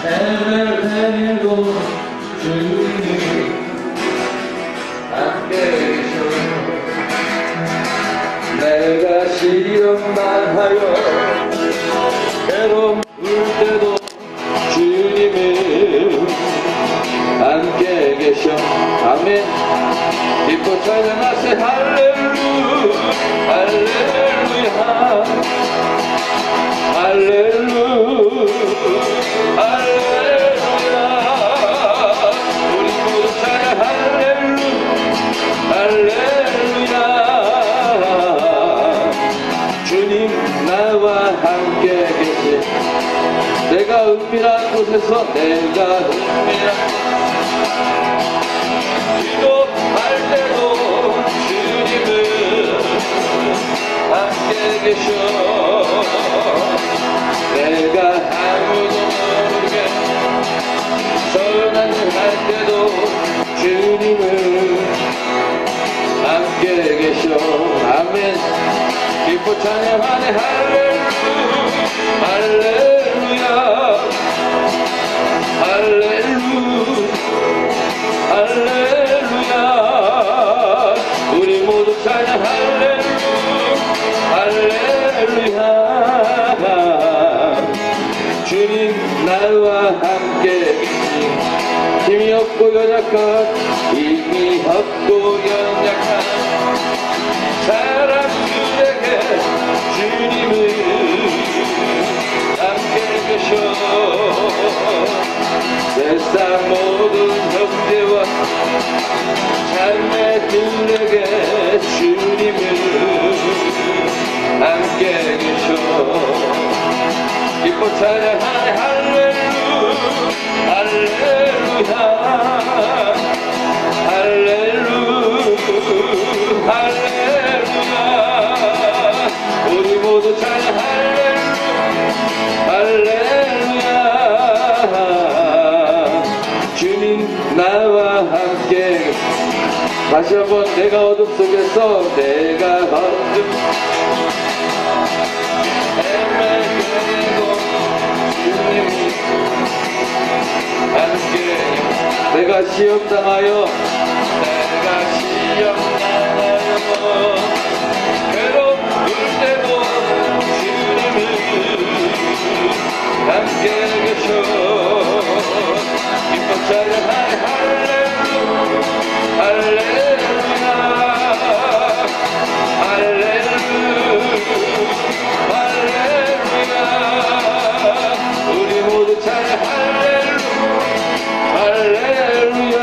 해를 내리고 주님이 함께 계셔. 내가 시험만 하여 괴로울 때도 주님이 함께 계셔. 아멘. 기뻐 찬양하세. 할렐루야 할렐루야 할렐루야 할렐루야. 우리 모두 찬양 할렐루야 할렐루야. 주님 나와 함께 계시. 내가 은밀한 곳에서 내가 은밀한 기도할 때도 주님은 함께 계셔. 내가 아무도 모르게 선한 일 할 때도 주님은 함께 계셔. 아멘. 기뻐 찬양하네. 할렐루야 할렐루야 할렐루야 할렐루야. 우리 모두 찬양 할렐루야 할렐루야. 주님 나와 함께 계신 힘이 없고 연약한 힘이 없고 연약한 사람들에게 주님은 함께 계셔. 세상 모든 형제와 자매들에게 주님은 함께 계셔. 기뻐 찬양하네. 할렐루야 할렐루야 할렐루야 할렐루야. 우리 모두 찬양 할렐루야 할렐루야. 주님 나와 함께. 다시 한번. 내가 어둠 속에서 내가 어둠 헤매고 주님이 함께. 내가 시험당하여 괴로울 때도 주님이 함께 계셔. 기뻐 찬양하네. 할렐루야 할렐루야 할렐루야. 우리 모두 찬양 할렐루야 할렐루야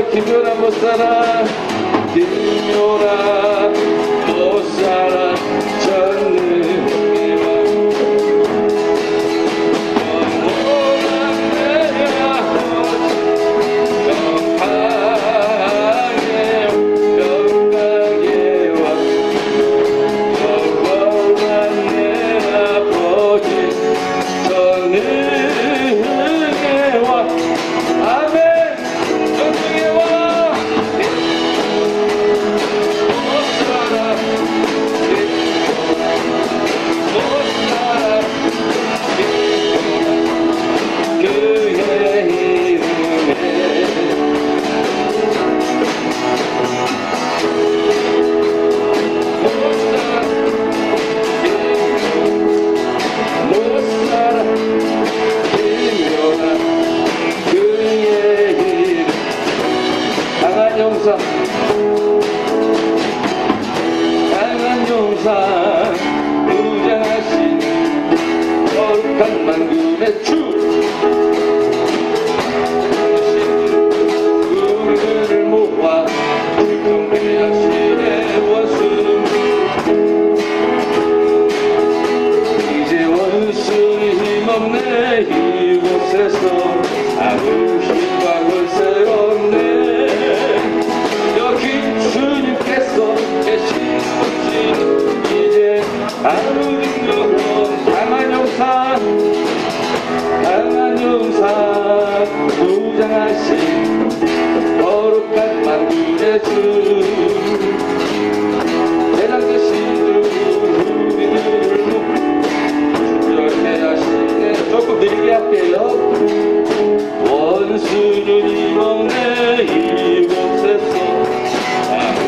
김연아 못 살아 김연아 못 살아 전능의 왕 영원한 내 아버지 영광의 왕 영원한 내 아버지 전능의 왕 아멘. 전능의 왕 못 살아 못 살아 그의 이름에 못 살아 못 살아 김연아 그의 이름 강한 용사 강한 용사 무장하신 거룩한 만군의 주 우리들을 모아 충성되하시네 원수 이제 원수는 힘없네 이곳에서 아무 힘과 권세 없네 여기 주님께서 계신 곳이 이제 아무 능력 강한 용사 무장하신 거룩한 만군의 주 대장 되신 주 우리들을 주저해 하시네 조금 느리게 할게요 원수는 이번에 이곳에서 아무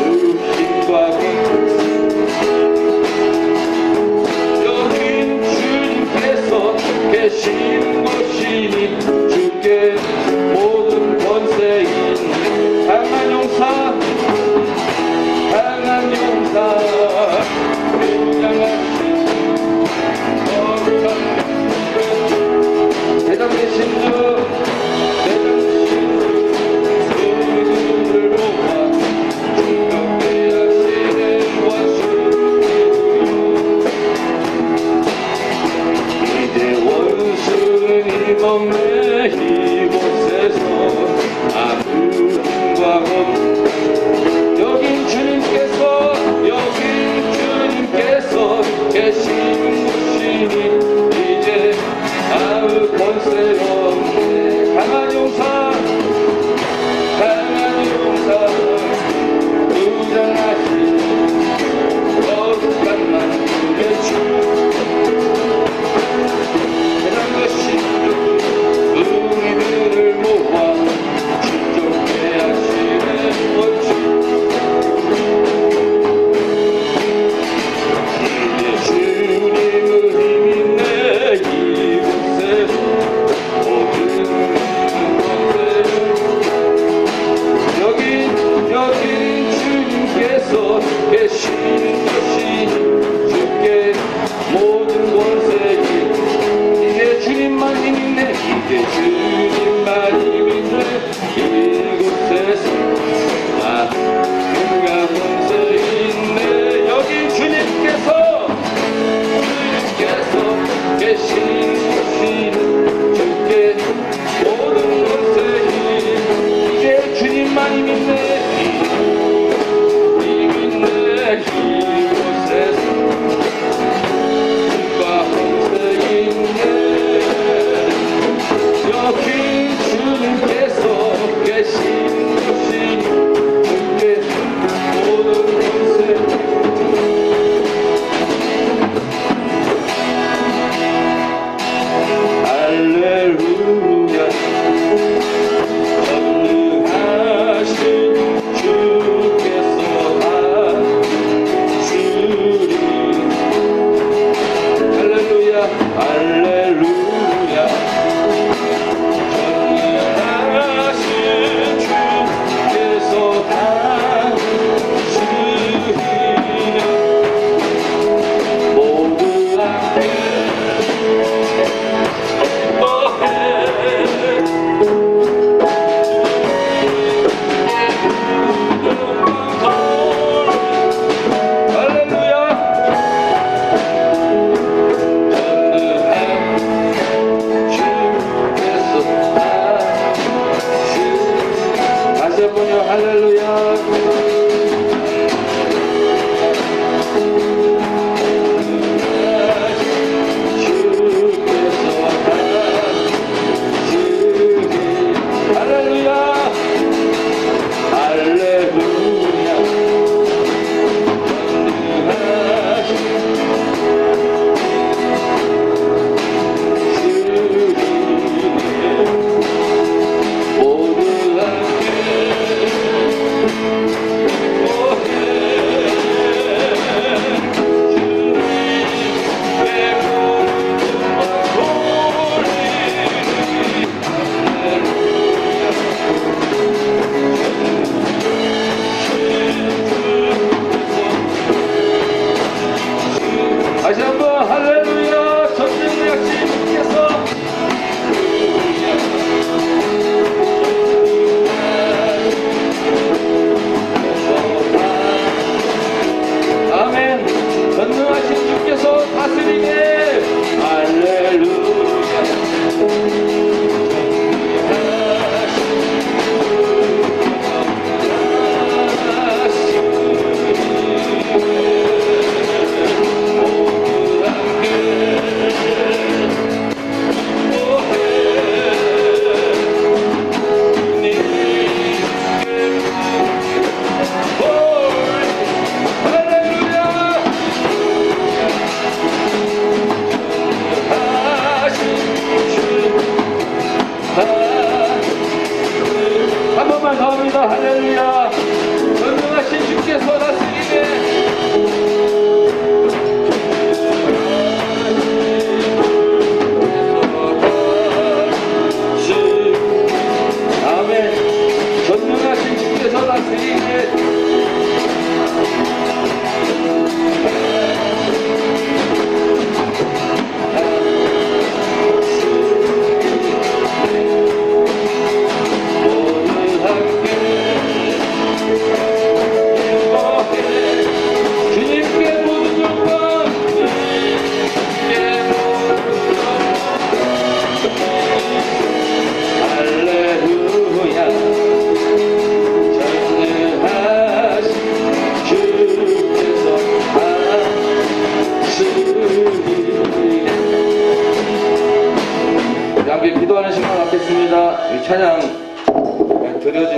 힘과 권세 여긴 주님께서 계신 곳이니 주께 모든 권세 있네 강한 용사 무장하신 거룩한 대장 되신 주 우리들을 모아 충성되게 하시는 원수 이제 원수는 힘없네 이곳에서 아무 힘과 없 여긴 주님께서 계신 곳이니 이제 아무 권세 없네 강한 용사 무장하신 거룩한 만군의 주 대장 되신 주 우리들을 모아 충성케 하시는 원주 이제 주님의 힘이 내 이곳에서 모든 권세를 여긴 주님께서 계신 것이 주께 모든 권세이 이제 주님만 힘이 내 이제 주님만 힘이 내 이곳에서 그가 권세 있네 여긴 주님께서 계신 곳이 주께 모든 권세이 이제 주님만 힘이 내 힘이 내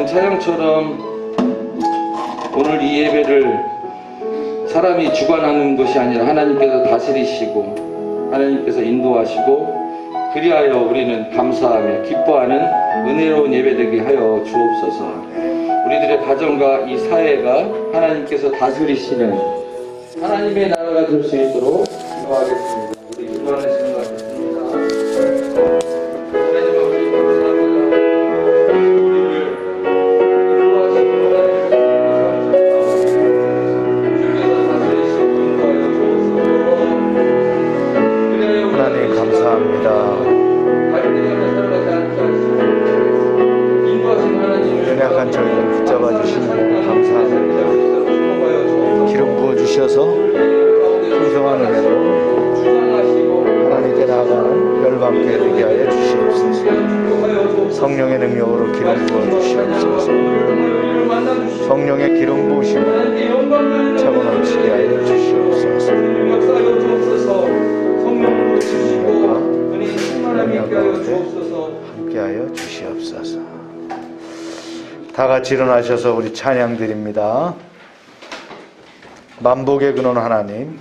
사형처럼 오늘 이 예배를 사람이 주관하는 것이 아니라 하나님께서 다스리시고 하나님께서 인도하시고 그리하여 우리는 감사하며 기뻐하는 은혜로운 예배되게 하여 주옵소서. 우리들의 가정과 이 사회가 하나님께서 다스리시는 하나님의 나라가 될 수 있도록 기도하겠습니다. 우리 기도하는 시간 갖겠습니다. 하나님 아버지 감사합니다. 우리를 인도하시고 주께서 다스리시고 인도하여 주옵소서. 하나님 감사합니다. 연약한 저희를 붙잡아 주시는 감사합니다. 기름 부어 주셔서 풍성한 은혜로 하나님께 나아가는 열방교회 되게 하여 주시옵소서. 성령의 능력으로 기름 부어 주시옵소서. 성령의 기름 부으심을 차고 넘치게 하여 주시옵소서. 성령과 함께 하여 주시옵소서. 다 같이 일어나셔서 우리 찬양 드립니다. 만복의 근원 하나님.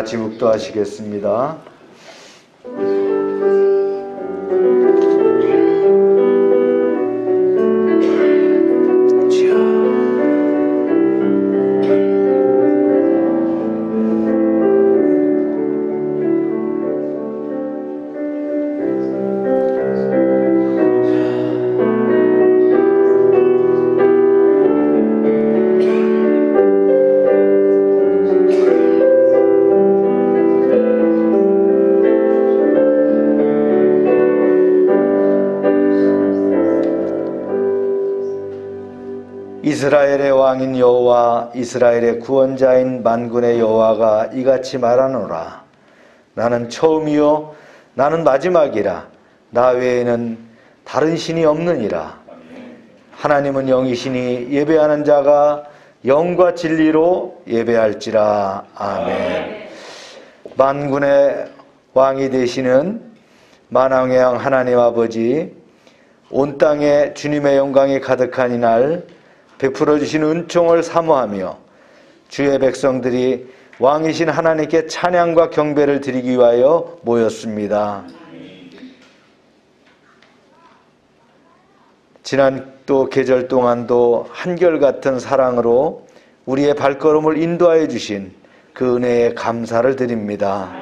같이 묵도하시겠습니다. 이스라엘의 왕인 여호와 이스라엘의 구원자인 만군의 여호와가 이같이 말하노라. 나는 처음이요 나는 마지막이라. 나 외에는 다른 신이 없느니라. 하나님은 영이시니 예배하는 자가 영과 진리로 예배할지라. 아멘. 만군의 왕이 되시는 만왕의 왕 하나님 아버지, 온 땅에 주님의 영광이 가득한 이날 베풀어 주신 은총을 사모하며 주의 백성들이 왕이신 하나님께 찬양과 경배를 드리기 위하여 모였습니다. 지난 또 계절 동안도 한결같은 사랑으로 우리의 발걸음을 인도하여 주신 그 은혜에 감사를 드립니다.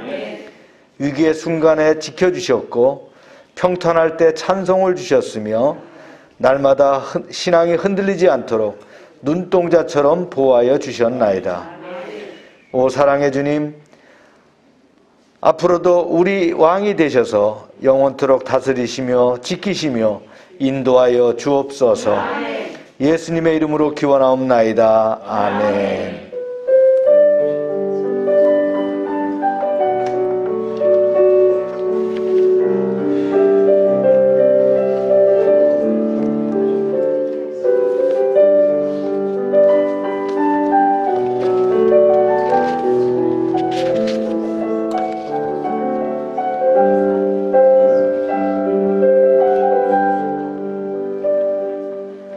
위기의 순간에 지켜주셨고 평탄할 때 찬송을 주셨으며 날마다 신앙이 흔들리지 않도록 눈동자처럼 보호하여 주셨나이다. 오 사랑의 주님, 앞으로도 우리 왕이 되셔서 영원토록 다스리시며 지키시며 인도하여 주옵소서. 예수님의 이름으로 기원하옵나이다. 아멘.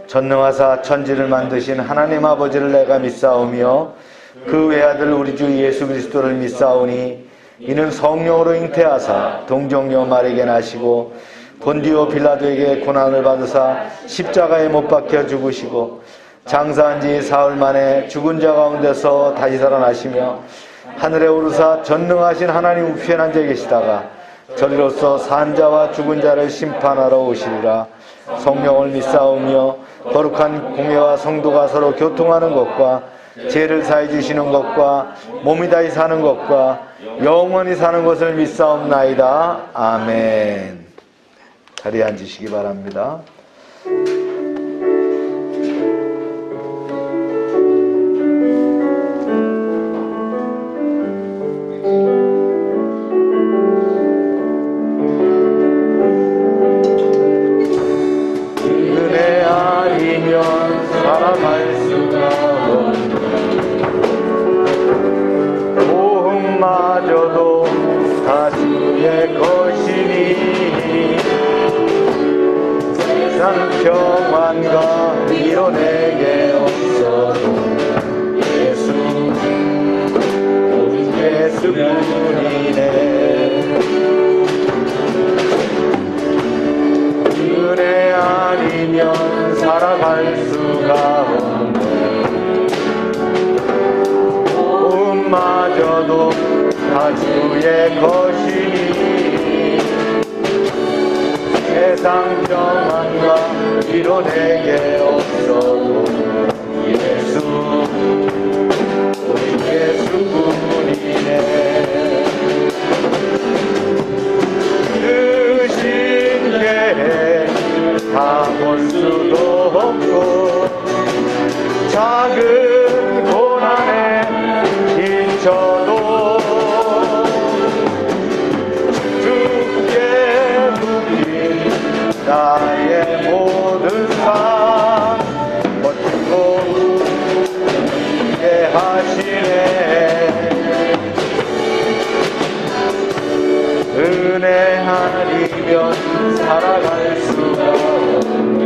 전능하사 천지를 만드신 하나님 아버지를 내가 믿사오며 그 외아들 우리 주 예수 그리스도를 믿사오니 이는 성령으로 잉태하사 동정녀 마리게 나시고 본디오 빌라도에게 고난을 받으사 십자가에 못 박혀 죽으시고 장사한 지 사흘 만에 죽은 자 가운데서 다시 살아나시며 하늘에 오르사 전능하신 하나님 우편에 앉아 계시다가 저리로서 산 자와 죽은 자를 심판하러 오시리라. 성령을 믿사오며 거룩한 공회와 성도가 서로 교통하는 것과 죄를 사해 주시는 것과 몸이 다시 사는 것과 영원히 사는 것을 믿사옵나이다. 아멘. 자리에 앉으시기 바랍니다. 살아갈 수가 없네. 고흥마저도 다 주의 것이니 세상 평안과 위로 내게 없어도 예수뿐이네. 은혜 아니면 살아갈 수가 없네. 마저도 다 주의 것이니 세상 평안과 위로 내게 없어도 우리 예수뿐이네. 크신 게 다 볼 수도 없고 작은 고난에 저도 주께 묶인 나의 모든 삶 멋지고 웃게 하시네. 은혜 아니면 살아갈 수가 없네.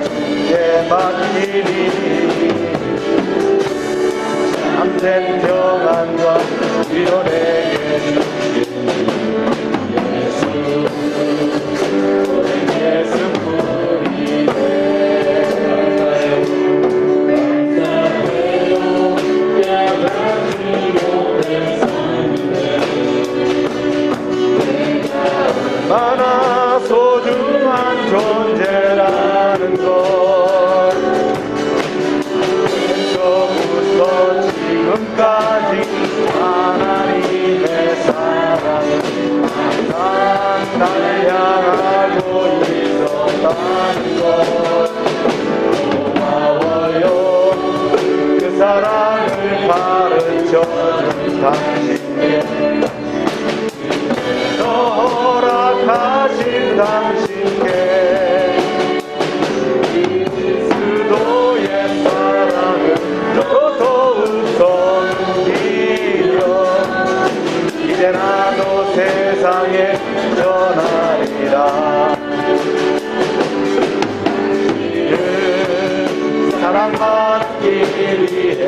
주께 맡기리. 참된 평안과 위로 내게 주시니 예수뿐이네. 얼마나 소중한 존재라는 것, 처음부터 지금까지 하나님의 사랑은 항상 나를 향하고 있었다는 것. 고마워요. 그 사랑을 가르쳐준 당신께, 허락하신 당신께 그리스도의 사랑을 더더욱 섬기며 이제 나도 세상에 전하리라. 그 사랑받기 위해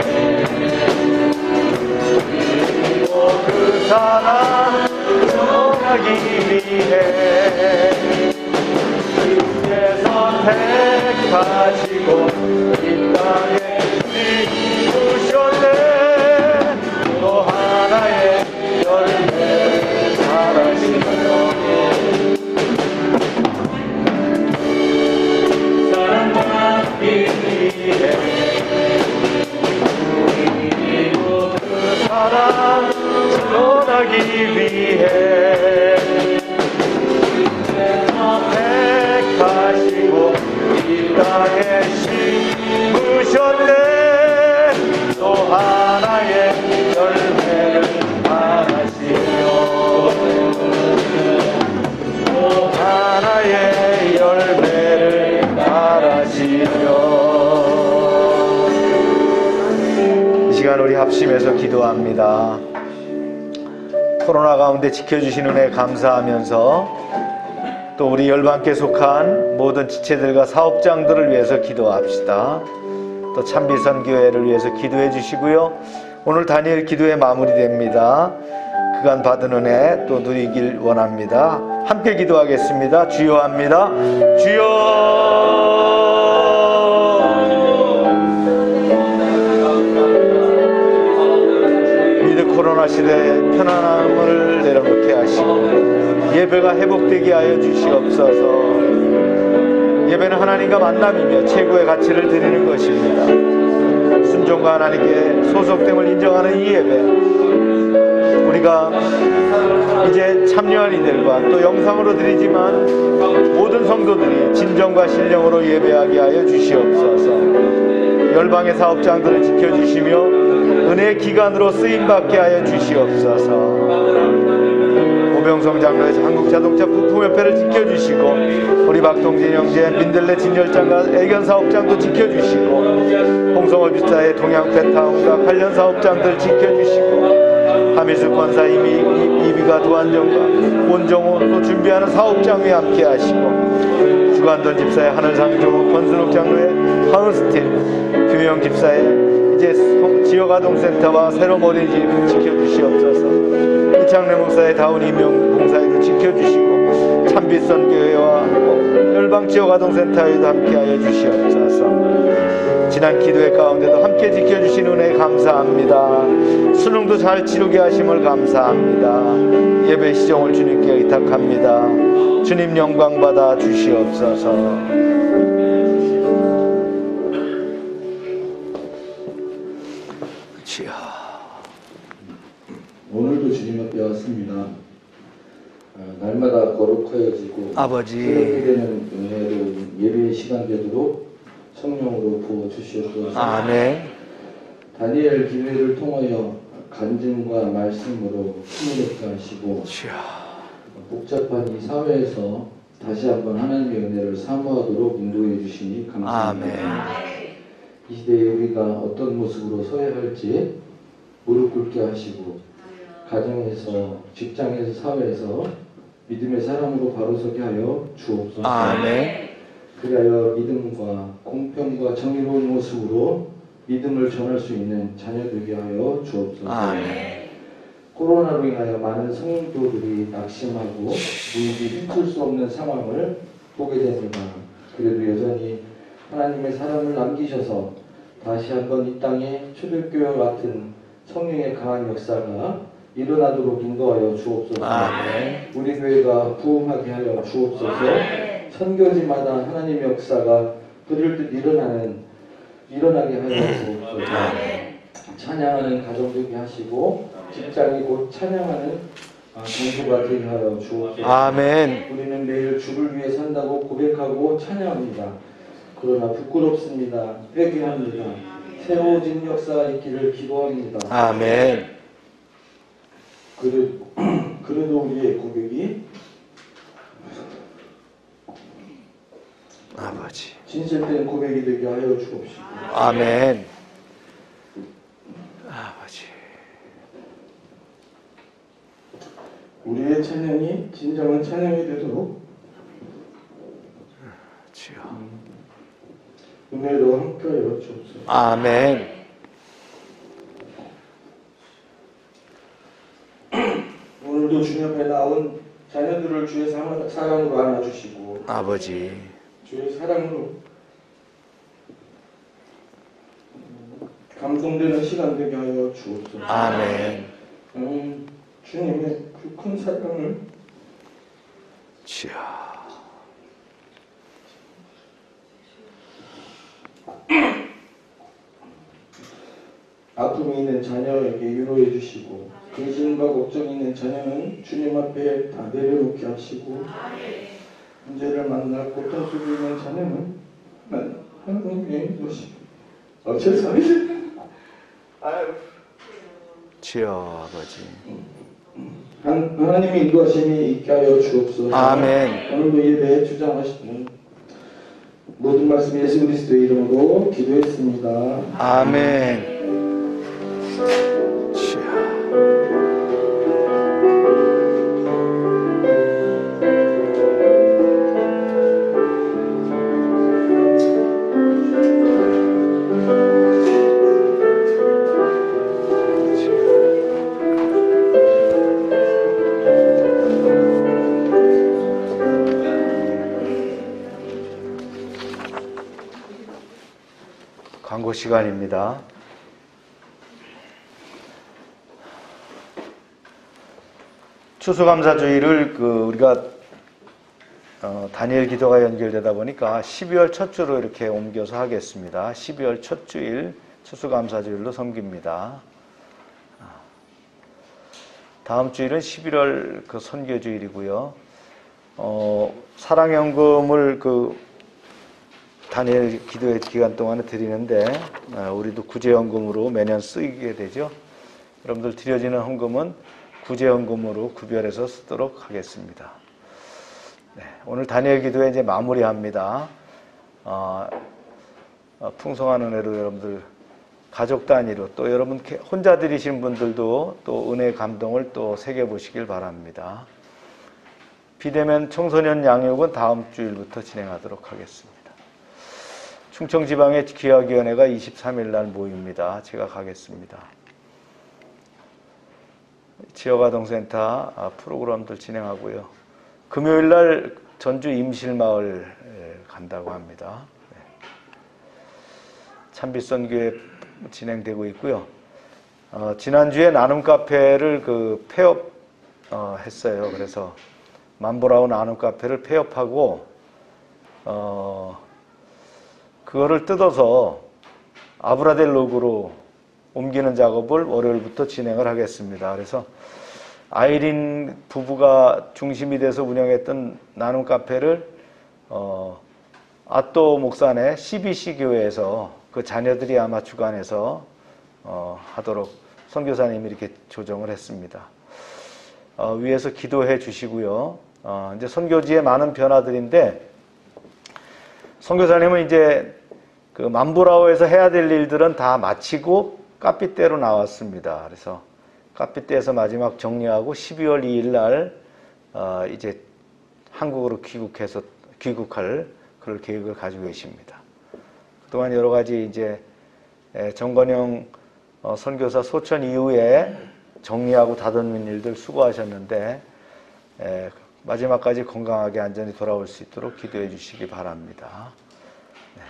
그리고 그 사랑 전하기 위해 주께서 택하시고 이 땅에 심으셨네. 또 하나의 열매를 바라시며 사랑받기 위해 그리고 그 사랑 전하기 위해 택하시고 이 땅에 심으셨네. 또 하나의 열매를 바라시며 또 하나의 열매를 바라시며. 이 시간 우리 합심해서 기도합니다. 코로나 가운데 지켜주신 은혜 감사하면서 또 우리 열방께 속한 모든 지체들과 사업장들을 위해서 기도합시다. 또 참비선교회를 위해서 기도해 주시고요. 오늘 다니엘 기도회 마무리됩니다. 그간 받은 은혜 또 누리길 원합니다. 함께 기도하겠습니다. 주여 합니다. 주여. 코로나 시대에 편안함을 내려놓게 하시고 예배가 회복되게 하여 주시옵소서. 예배는 하나님과 만남이며 최고의 가치를 드리는 것입니다. 순종과 하나님께 소속됨을 인정하는 이 예배, 우리가 이제 참여한 이들과 또 영상으로 드리지만 모든 성도들이 진정과 신령으로 예배하게 하여 주시옵소서. 열방의 사업장들을 지켜주시며 은혜의 기관으로 쓰임받게 하여 주시옵소서. 오병성 장로의 한국자동차 부품협회를 지켜주시고 우리 박동진 형제 민들레 진열장과 애견사업장도 지켜주시고 홍성호 집사의 동양페타운과 관련 사업장들 지켜주시고 하미수 권사 이비가 도안정과 온정호 또 준비하는 사업장에 함께 하시고 주관돈 집사의 하늘상조 권순욱 장로의 하우스틸 규명 집사의 이제 지역아동센터와 새로운 어린이집 지켜주시옵소서. 이창래 목사의 다운 임용 봉사에도 지켜주시고 참빛선교회와 열방 지역아동센터에도 함께하여 주시옵소서. 지난 기도회 가운데도 함께 지켜주신 은혜 감사합니다. 수능도 잘 치르게 하심을 감사합니다. 예배 시정을 주님께 의탁합니다. 주님 영광 받아 주시옵소서. 오늘도 주님 앞에 왔습니다. 날마다 거룩하여지고 아버지 되는 은혜를 예배 시간 되도록 성령으로 부어 주시옵소서. 아멘. 다니엘 기회를 통하여 간증과 말씀으로 힘을 얻게 하시고 복잡한 이 사회에서 다시 한번 하나님의 은혜를 사모하도록 인도해 주시니 감사합니다. 아멘. 이 시대에 우리가 어떤 모습으로 서야 할지 무릎 꿇게 하시고 가정에서, 직장에서, 사회에서 믿음의 사람으로 바로 서게 하여 주옵소서. 아멘. 그리하여 믿음과 공평과 정의로운 모습으로 믿음을 전할 수 있는 자녀 되게 하여 주옵소서. 아멘. 코로나로 인하여 많은 성도들이 낙심하고 무의지 힘쓸 수 없는 상황을 보게 됩니다. 그래도 여전히 하나님의 사랑을 남기셔서 다시 한번 이 땅에 초대교회와 같은 성령의 강한 역사가 일어나도록 인도하여 주옵소서. 아멘. 우리 교회가 부흥하게 하여 주옵소서. 선교지마다 하나님의 역사가 그럴 듯 일어나게 하여 주옵소서. 찬양하는 가정 되게 하시고 직장이 곧 찬양하는 장소가 되게 하여 주옵소서. 아멘. 우리는 매일 주를 위해 산다고 고백하고 찬양합니다. 그러나 부끄럽습니다. 회개합니다. 새로워진 역사가 있기를 기도합니다. 아멘. 그래도 우리의 고백이 아버지. 진실된 고백이 되게 하여 주옵시고. 아멘. 아버지. 우리의 찬양이 진정한 찬양이 되도록 주여. 은혜로 함께하여 주옵소서. 아멘. 오늘도 주님 앞에 나온 자녀들을 주의 사랑으로 안아주시고 아버지. 주의 사랑으로 감동되는 시간 되게 하여 주옵소서. 아멘. 주님의 그 큰 사랑을 주여. 아픔이 있는 자녀에게 위로해 주시고 근심과 걱정이 있는 자녀는 주님 앞에 다 내려놓게 하시고 문제를 만나 고통 속에 있는 자녀는 하나님께 인도하시고 죄송합니다. 주여 아버지. 하나님의 인도하심이 있게 하여 주옵소서. 아멘. 오늘도 예배에 주장하시는 모든 말씀 예수 그리스도의 이름으로 기도했습니다. 아멘. 주여. 광고 시간입니다. 추수감사주의를 우리가 다니엘 기도가 연결되다 보니까 12월 첫 주로 이렇게 옮겨서 하겠습니다. 12월 첫 주일 추수감사주일로 섬깁니다. 다음 주일은 11월 선교주일이고요. 사랑연금을 다니엘 기도의 기간 동안에 드리는데 우리도 구제연금으로 매년 쓰이게 되죠. 여러분들 드려지는 헌금은 구제연금으로 구별해서 쓰도록 하겠습니다. 네, 오늘 다니엘 기도에 이제 마무리합니다. 풍성한 은혜로 여러분들 가족 단위로 또 여러분 혼자 드리신 분들도 또 은혜 감동을 또 새겨보시길 바랍니다. 비대면 청소년 양육은 다음 주일부터 진행하도록 하겠습니다. 충청지방의 기획위원회가 23일 날 모입니다. 제가 가겠습니다. 지역아동센터 프로그램들 진행하고요. 금요일 날 전주 임실마을 간다고 합니다. 찬빛선교회 진행되고 있고요. 지난주에 나눔 카페를 폐업 했어요. 그래서 만보라운 나눔 카페를 폐업하고 그거를 뜯어서 아브라델로그로 옮기는 작업을 월요일부터 진행을 하겠습니다. 그래서 아이린 부부가 중심이 돼서 운영했던 나눔 카페를 아또 목산의 CBC 교회에서 그 자녀들이 아마 주관해서 하도록 선교사님이 이렇게 조정을 했습니다. 위에서 기도해 주시고요. 이제 선교지에 많은 변화들인데 선교사님은 이제 만부라오에서 해야 될 일들은 다 마치고 까삐떼로 나왔습니다. 그래서 까삐떼에서 마지막 정리하고 12월 2일 날 이제 한국으로 귀국할 그럴 계획을 가지고 계십니다. 그동안 여러 가지 이제 정건영 선교사 소천 이후에 정리하고 다듬는 일들 수고하셨는데 마지막까지 건강하게 안전히 돌아올 수 있도록 기도해 주시기 바랍니다. 네.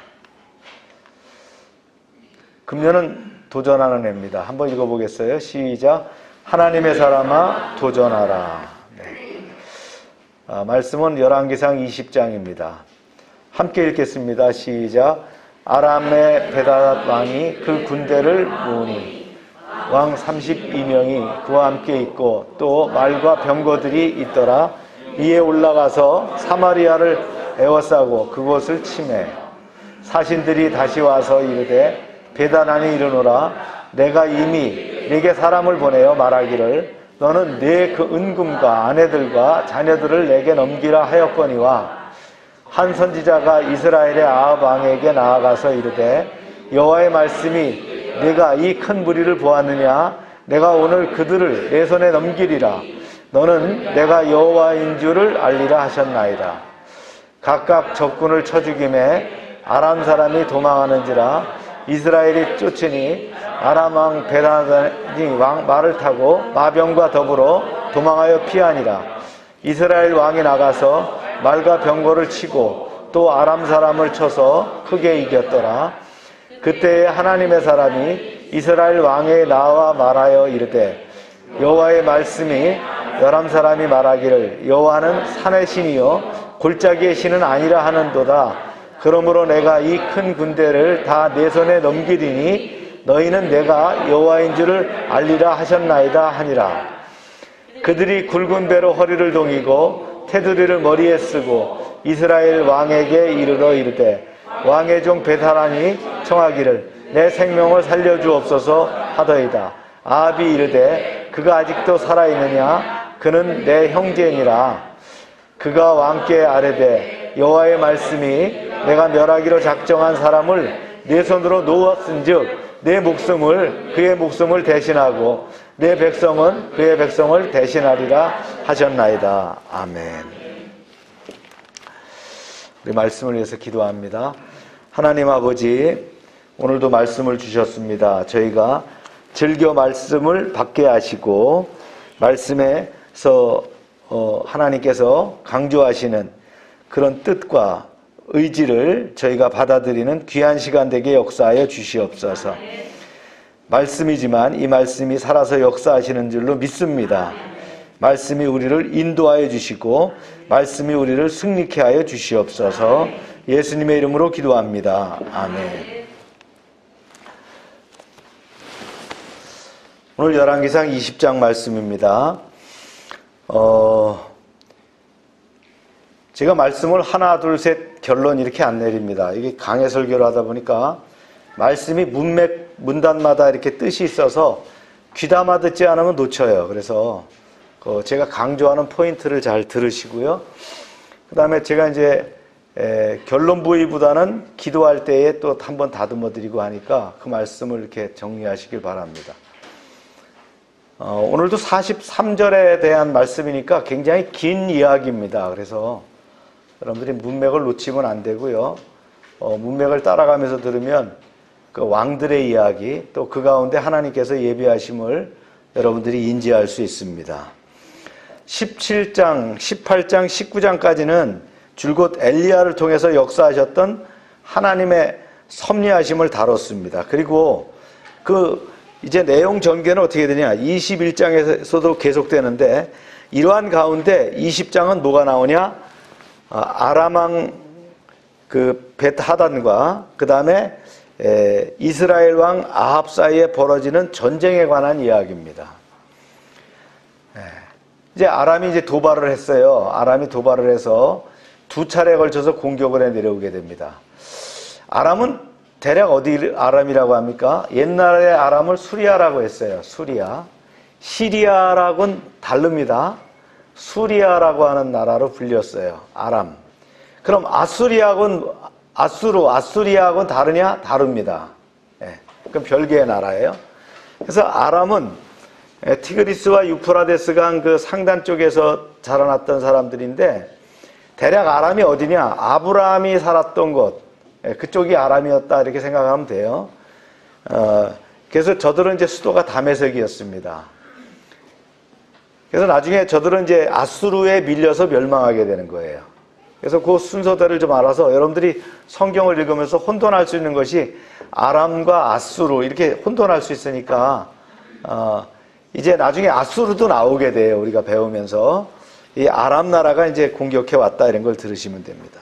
금년은 도전하는 해입니다. 한번 읽어보겠어요. 시작. 하나님의 사람아 도전하라. 네. 말씀은 열왕기상 20장입니다. 함께 읽겠습니다. 시작. 아람의 베닷 왕이 그 군대를 모으니 왕 32명이 그와 함께 있고 또 말과 병거들이 있더라. 이에 올라가서 사마리아를 에워싸고 그곳을 침해. 사신들이 다시 와서 이르되 베다난이 이르노라. 내가 이미 네게 사람을 보내어 말하기를 너는 네 그 은금과 아내들과 자녀들을 내게 넘기라 하였거니와 한 선지자가 이스라엘의 아합 왕에게 나아가서 이르되 여호와의 말씀이 네가 이 큰 무리를 보았느냐? 내가 오늘 그들을 내 손에 넘기리라. 너는 내가 여호와인 줄을 알리라 하셨나이다. 각각 적군을 쳐 죽임에 아람 사람이 도망하는지라. 이스라엘이 쫓으니 아람 왕 베다단이 왕 말을 타고 마병과 더불어 도망하여 피하니라. 이스라엘 왕이 나가서 말과 병거를 치고 또 아람 사람을 쳐서 크게 이겼더라. 그때에 하나님의 사람이 이스라엘 왕에게 나와 말하여 이르되 여호와의 말씀이 아람 사람이 말하기를 여호와는 산의 신이요 골짜기의 신은 아니라 하는도다. 그러므로 내가 이 큰 군대를 다 내 손에 넘기리니 너희는 내가 여호와인 줄을 알리라 하셨나이다 하니라. 그들이 굵은 배로 허리를 동이고 테두리를 머리에 쓰고 이스라엘 왕에게 이르러 이르되 왕의 종 베다란이 청하기를 내 생명을 살려주옵소서 하더이다. 아합이 이르되 그가 아직도 살아있느냐? 그는 내 형제니라. 그가 왕께 아뢰되 여호와의 말씀이 내가 멸하기로 작정한 사람을 내 손으로 놓았은즉 내 목숨을 그의 목숨을 대신하고 내 백성은 그의 백성을 대신하리라 하셨나이다. 아멘. 우리 말씀을 위해서 기도합니다. 하나님 아버지, 오늘도 말씀을 주셨습니다. 저희가 즐겨 말씀을 받게 하시고 말씀에서 하나님께서 강조하시는 그런 뜻과 의지를 저희가 받아들이는 귀한 시간 되게 역사하여 주시옵소서. 말씀이지만 이 말씀이 살아서 역사하시는 줄로 믿습니다. 말씀이 우리를 인도하여 주시고 말씀이 우리를 승리케 하여 주시옵소서. 예수님의 이름으로 기도합니다. 아멘. 오늘 열왕기상 20장 말씀입니다. 제가 말씀을 하나 둘 셋 결론 이렇게 안 내립니다. 이게 강해 설교를 하다 보니까 말씀이 문단마다 이렇게 뜻이 있어서 귀담아 듣지 않으면 놓쳐요. 그래서 제가 강조하는 포인트를 잘 들으시고요. 그 다음에 제가 이제 결론 부위보다는 기도할 때에 또 한번 다듬어 드리고 하니까 그 말씀을 이렇게 정리하시길 바랍니다. 오늘도 43절에 대한 말씀이니까 굉장히 긴 이야기입니다. 그래서 여러분들이 문맥을 놓치면 안 되고요. 문맥을 따라가면서 들으면 그 왕들의 이야기 또 그 가운데 하나님께서 예비하심을 여러분들이 인지할 수 있습니다. 17장, 18장, 19장까지는 줄곧 엘리야를 통해서 역사하셨던 하나님의 섭리하심을 다뤘습니다. 그리고 이제 내용 전개는 어떻게 되냐? 21장에서도 계속되는데 이러한 가운데 20장은 뭐가 나오냐? 아람왕 그 벳하단과 그 다음에 이스라엘 왕 아합 사이에 벌어지는 전쟁에 관한 이야기입니다. 이제 아람이 이제 도발을 했어요. 아람이 도발을 해서 두 차례에 걸쳐서 공격을 해 내려오게 됩니다. 아람은 대략 어디 아람이라고 합니까? 옛날에 아람을 수리아라고 했어요. 수리아. 시리아라고는 다릅니다. 수리아라고 하는 나라로 불렸어요. 아람. 그럼 아수리아하고는 다르냐? 다릅니다. 그럼 별개의 나라예요. 그래서 아람은 티그리스와 유프라데스강 그 상단 쪽에서 자라났던 사람들인데 대략 아람이 어디냐? 아브라함이 살았던 곳, 그쪽이 아람이었다 이렇게 생각하면 돼요. 그래서 저들은 이제 수도가 다메섹이었습니다. 그래서 나중에 저들은 이제 아수르에 밀려서 멸망하게 되는 거예요. 그래서 그 순서대를 좀 알아서 여러분들이 성경을 읽으면서 혼돈할 수 있는 것이 아람과 아수르 이렇게 혼돈할 수 있으니까 이제 나중에 아수르도 나오게 돼요. 우리가 배우면서 이 아람 나라가 이제 공격해 왔다 이런 걸 들으시면 됩니다.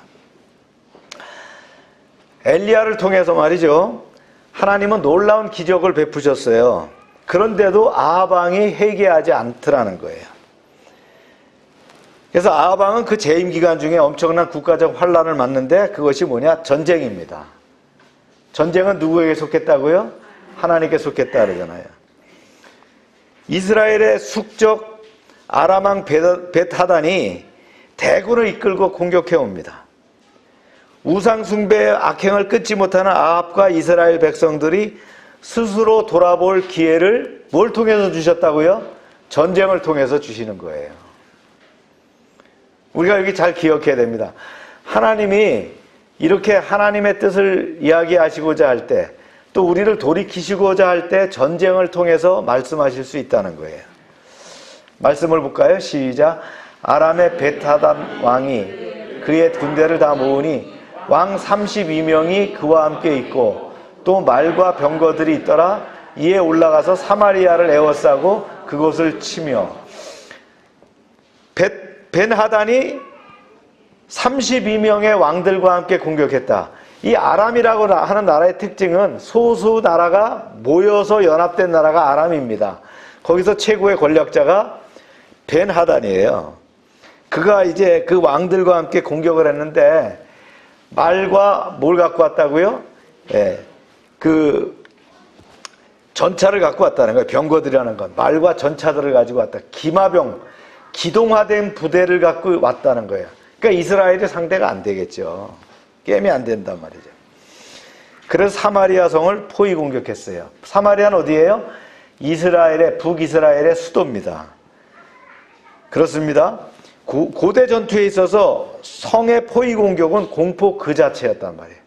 엘리야를 통해서 말이죠. 하나님은 놀라운 기적을 베푸셨어요. 그런데도 아합 왕이 회개하지 않더라는 거예요. 그래서 아합 왕은 그 재임 기간 중에 엄청난 국가적 환란을 맞는데 그것이 뭐냐? 전쟁입니다. 전쟁은 누구에게 속했다고요? 하나님께 속했다 그러잖아요. 이스라엘의 숙적 아람 왕 벳하단이 대군을 이끌고 공격해 옵니다. 우상 숭배의 악행을 끊지 못하는 아합과 이스라엘 백성들이 스스로 돌아볼 기회를 뭘 통해서 주셨다고요? 전쟁을 통해서 주시는 거예요. 우리가 여기 잘 기억해야 됩니다. 하나님이 이렇게 하나님의 뜻을 이야기하시고자 할 때, 또 우리를 돌이키시고자 할 때 전쟁을 통해서 말씀하실 수 있다는 거예요. 말씀을 볼까요? 시작. 아람의 벳하단 왕이 그의 군대를 다 모으니 왕 32명이 그와 함께 있고 또 말과 병거들이 있더라. 이에 올라가서 사마리아를 에워싸고 그곳을 치며 벤하단이 32명의 왕들과 함께 공격했다. 이 아람이라고 하는 나라의 특징은 소수 나라가 모여서 연합된 나라가 아람입니다. 거기서 최고의 권력자가 벤하단이에요. 그가 이제 그 왕들과 함께 공격을 했는데 말과 뭘 갖고 왔다고요? 그 전차를 갖고 왔다는 거예요. 병거들이라는 건 말과 전차들을 가지고 왔다. 기마병, 기동화된 부대를 갖고 왔다는 거예요. 그러니까 이스라엘이 상대가 안 되겠죠. 게임이 안 된단 말이죠. 그래서 사마리아 성을 포위 공격했어요. 사마리아는 어디예요? 이스라엘의 북이스라엘의 수도입니다. 그렇습니다. 고대 전투에 있어서 성의 포위 공격은 공포 그 자체였단 말이에요.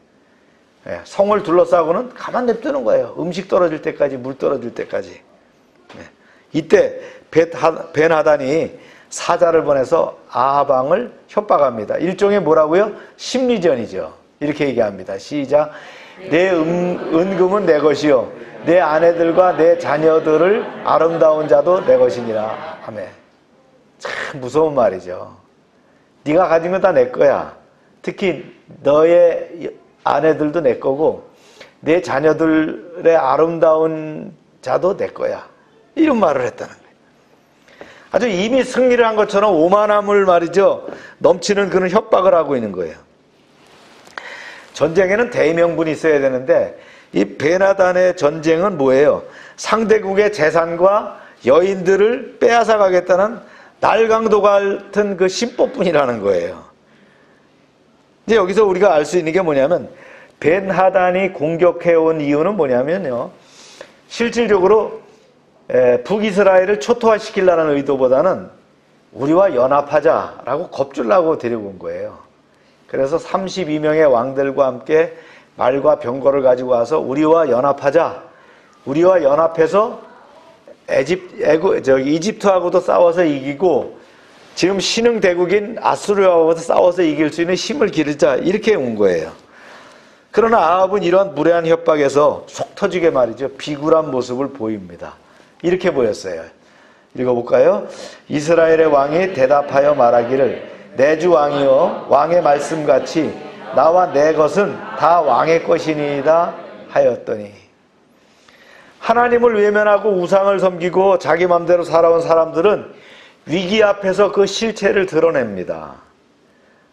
성을 둘러싸고는 가만 냅두는 거예요. 음식 떨어질 때까지, 물 떨어질 때까지. 이때 벤하단이 사자를 보내서 아합 왕을 협박합니다. 일종의 뭐라고요? 심리전이죠. 이렇게 얘기합니다. 시작. 내 은금은 내 것이요 내 아내들과 내 자녀들을 아름다운 자도 내 것이니라. 아멘. 참 무서운 말이죠. 네가 가진 건 다 내 거야. 특히 너의 아내들도 내 거고 내 자녀들의 아름다운 자도 내 거야. 이런 말을 했다는 거예요. 아주 이미 승리를 한 것처럼 오만함을 말이죠. 넘치는 그런 협박을 하고 있는 거예요. 전쟁에는 대의명분이 있어야 되는데 이 벤하단의 전쟁은 뭐예요? 상대국의 재산과 여인들을 빼앗아 가겠다는 날강도 같은 그 심보뿐이라는 거예요. 이제 여기서 우리가 알 수 있는 게 뭐냐면 벤하단이 공격해온 이유는 뭐냐면요. 실질적으로 북이스라엘을 초토화시키려는 의도보다는 우리와 연합하자라고 겁주려고 데리고 온 거예요. 그래서 32명의 왕들과 함께 말과 병거를 가지고 와서 우리와 연합하자. 우리와 연합해서 이집트하고도 싸워서 이기고 지금 신흥 대국인 아수르하고도 싸워서 이길 수 있는 힘을 기르자. 이렇게 온 거예요. 그러나 아합은 이러한 무례한 협박에서 속 터지게 말이죠. 비굴한 모습을 보입니다. 이렇게 보였어요. 읽어볼까요? 이스라엘의 왕이 대답하여 말하기를 내 주 왕이여 왕의 말씀같이 나와 내 것은 다 왕의 것이니이다 하였더니 하나님을 외면하고 우상을 섬기고 자기 맘대로 살아온 사람들은 위기 앞에서 그 실체를 드러냅니다.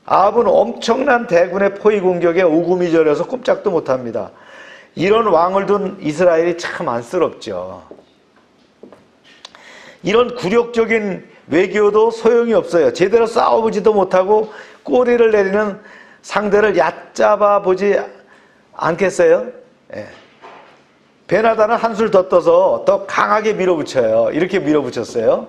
아합은 엄청난 대군의 포위 공격에 오금이 저려서 꼼짝도 못합니다. 이런 왕을 둔 이스라엘이 참 안쓰럽죠. 이런 굴욕적인 외교도 소용이 없어요. 제대로 싸워보지도 못하고 꼬리를 내리는 상대를 얕잡아 보지 않겠어요? 벤하단은 한술 더 떠서 더 강하게 밀어붙여요. 이렇게 밀어붙였어요.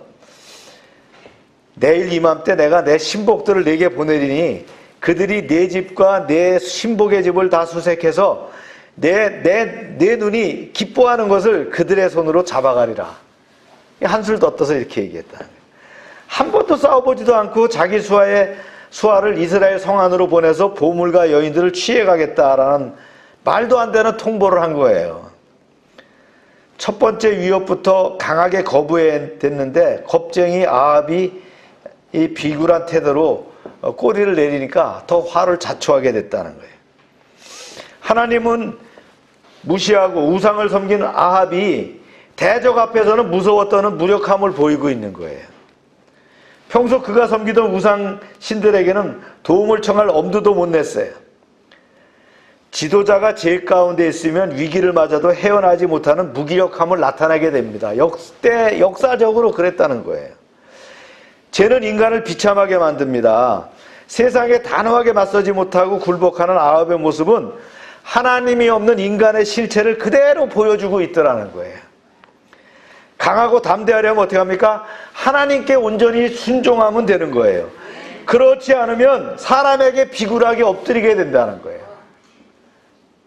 내일 이맘때 내가 내 신복들을 네게 보내리니 그들이 내 집과 내 신복의 집을 다 수색해서 내 눈이 기뻐하는 것을 그들의 손으로 잡아가리라. 한술 더 떠서 이렇게 얘기했다. 한 번도 싸워보지도 않고 자기 수하를 이스라엘 성 안으로 보내서 보물과 여인들을 취해가겠다라는 말도 안 되는 통보를 한 거예요. 첫 번째 위협부터 강하게 거부했는데 겁쟁이 아합이 이 비굴한 태도로 꼬리를 내리니까 더 화를 자초하게 됐다는 거예요. 하나님은 무시하고 우상을 섬긴 아합이 대적 앞에서는 무서웠다는 무력함을 보이고 있는 거예요. 평소 그가 섬기던 우상 신들에게는 도움을 청할 엄두도 못 냈어요. 지도자가 제일 가운데 있으면 위기를 맞아도 헤어나지 못하는 무기력함을 나타내게 됩니다. 역사적으로 그랬다는 거예요. 죄는 인간을 비참하게 만듭니다. 세상에 단호하게 맞서지 못하고 굴복하는 아합의 모습은 하나님이 없는 인간의 실체를 그대로 보여주고 있더라는 거예요. 강하고 담대하려면 어떻게 합니까? 하나님께 온전히 순종하면 되는 거예요. 그렇지 않으면 사람에게 비굴하게 엎드리게 된다는 거예요.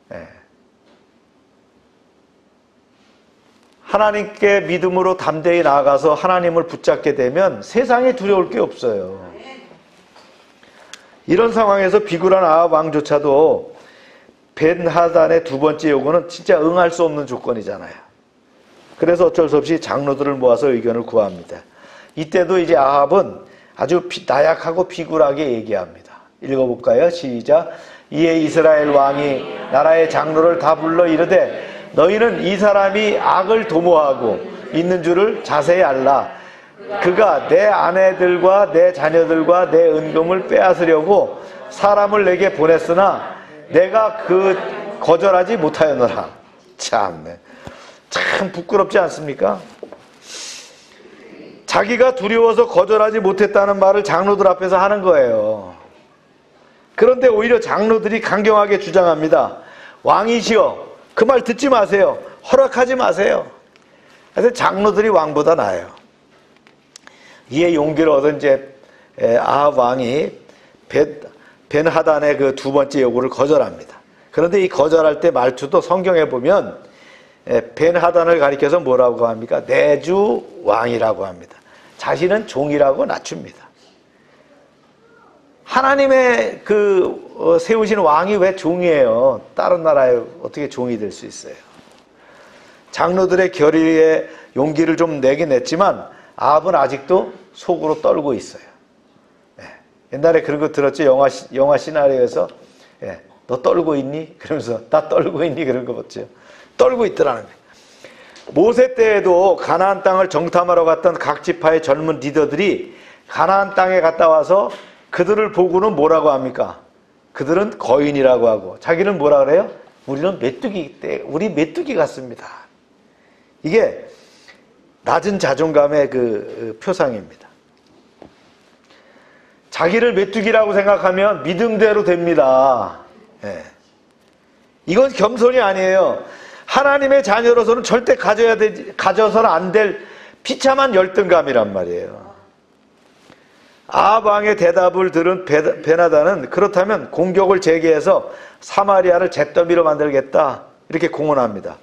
네. 하나님께 믿음으로 담대히 나아가서 하나님을 붙잡게 되면 세상에 두려울 게 없어요. 이런 상황에서 비굴한 아합 왕조차도 벤하단의 두 번째 요구는 진짜 응할 수 없는 조건이잖아요. 그래서 어쩔 수 없이 장로들을 모아서 의견을 구합니다. 이때도 이제 아합은 아주 나약하고 비굴하게 얘기합니다. 읽어볼까요? 시작. 이에 이스라엘 왕이 나라의 장로를 다 불러 이르되 너희는 이 사람이 악을 도모하고 있는 줄을 자세히 알라. 그가 내 아내들과 내 자녀들과 내 은금을 빼앗으려고 사람을 내게 보냈으나 내가 그 거절하지 못하였노라. 참네. 참 부끄럽지 않습니까? 자기가 두려워서 거절하지 못했다는 말을 장로들 앞에서 하는 거예요. 그런데 오히려 장로들이 강경하게 주장합니다. 왕이시여, 그 말 듣지 마세요. 허락하지 마세요. 그래서 장로들이 왕보다 나아요. 이에 용기를 얻은 이제 아합 왕이 벤하단의 그 두 번째 요구를 거절합니다. 그런데 이 거절할 때 말투도 성경에 보면 벤하단을 가리켜서 뭐라고 합니까? 내주 왕이라고 합니다. 자신은 종이라고 낮춥니다. 하나님의 세우신 왕이 왜 종이에요? 다른 나라에 어떻게 종이 될 수 있어요? 장로들의 결의에 용기를 좀 내긴 했지만 아합은 아직도 속으로 떨고 있어요. 옛날에 그런 거 들었죠? 영화 시나리오에서 너 떨고 있니? 그러면서 나 떨고 있니? 그런 거 봤죠? 떨고 있더라는 거예요. 모세 때에도 가나안 땅을 정탐하러 갔던 각 지파의 젊은 리더들이 가나안 땅에 갔다 와서 그들을 보고는 뭐라고 합니까? 그들은 거인이라고 하고 자기는 뭐라 그래요? 우리는 우리 메뚜기 같습니다. 이게 낮은 자존감의 그 표상입니다. 자기를 메뚜기라고 생각하면 믿음대로 됩니다. 이건 겸손이 아니에요. 하나님의 자녀로서는 절대 가져서는 안 될 비참한 열등감이란 말이에요. 아합 왕의 대답을 들은 벤하단은 그렇다면 공격을 재개해서 사마리아를 잿더미로 만들겠다 이렇게 공언합니다.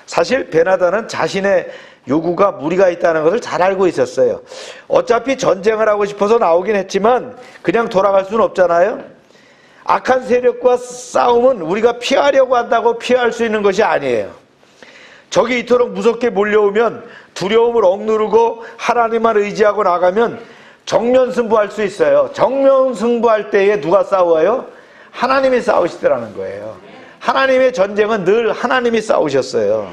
사실 벤하단은 자신의 요구가 무리가 있다는 것을 잘 알고 있었어요. 어차피 전쟁을 하고 싶어서 나오긴 했지만 그냥 돌아갈 수는 없잖아요. 악한 세력과 싸움은 우리가 피하려고 한다고 피할 수 있는 것이 아니에요. 적이 이토록 무섭게 몰려오면 두려움을 억누르고 하나님만 의지하고 나가면 정면 승부할 수 있어요. 정면 승부할 때에 누가 싸워요? 하나님이 싸우시더라는 거예요. 하나님의 전쟁은 늘 하나님이 싸우셨어요.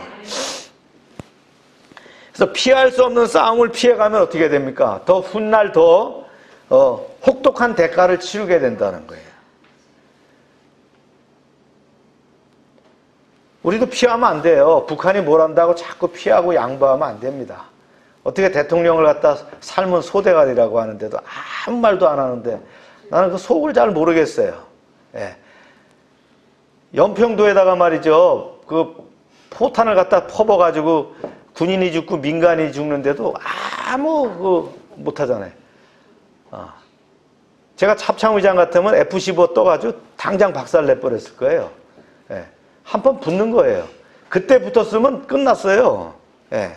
그래서 피할 수 없는 싸움을 피해가면 어떻게 됩니까? 더 훗날 더 혹독한 대가를 치르게 된다는 거예요. 우리도 피하면 안 돼요. 북한이 뭘 한다고 자꾸 피하고 양보하면 안 됩니다. 어떻게 대통령을 갖다 삶은 소대가리라고 하는데도 아무 말도 안 하는데 나는 그 속을 잘 모르겠어요. 연평도에다가 말이죠. 그 포탄을 갖다 퍼버가지고 군인이 죽고 민간인이 죽는데도 아무 못하잖아요. 제가 합창의장 같으면 F15 떠가지고 당장 박살 내버렸을 거예요. 예. 한 번 붙는 거예요. 그때 붙었으면 끝났어요. 예.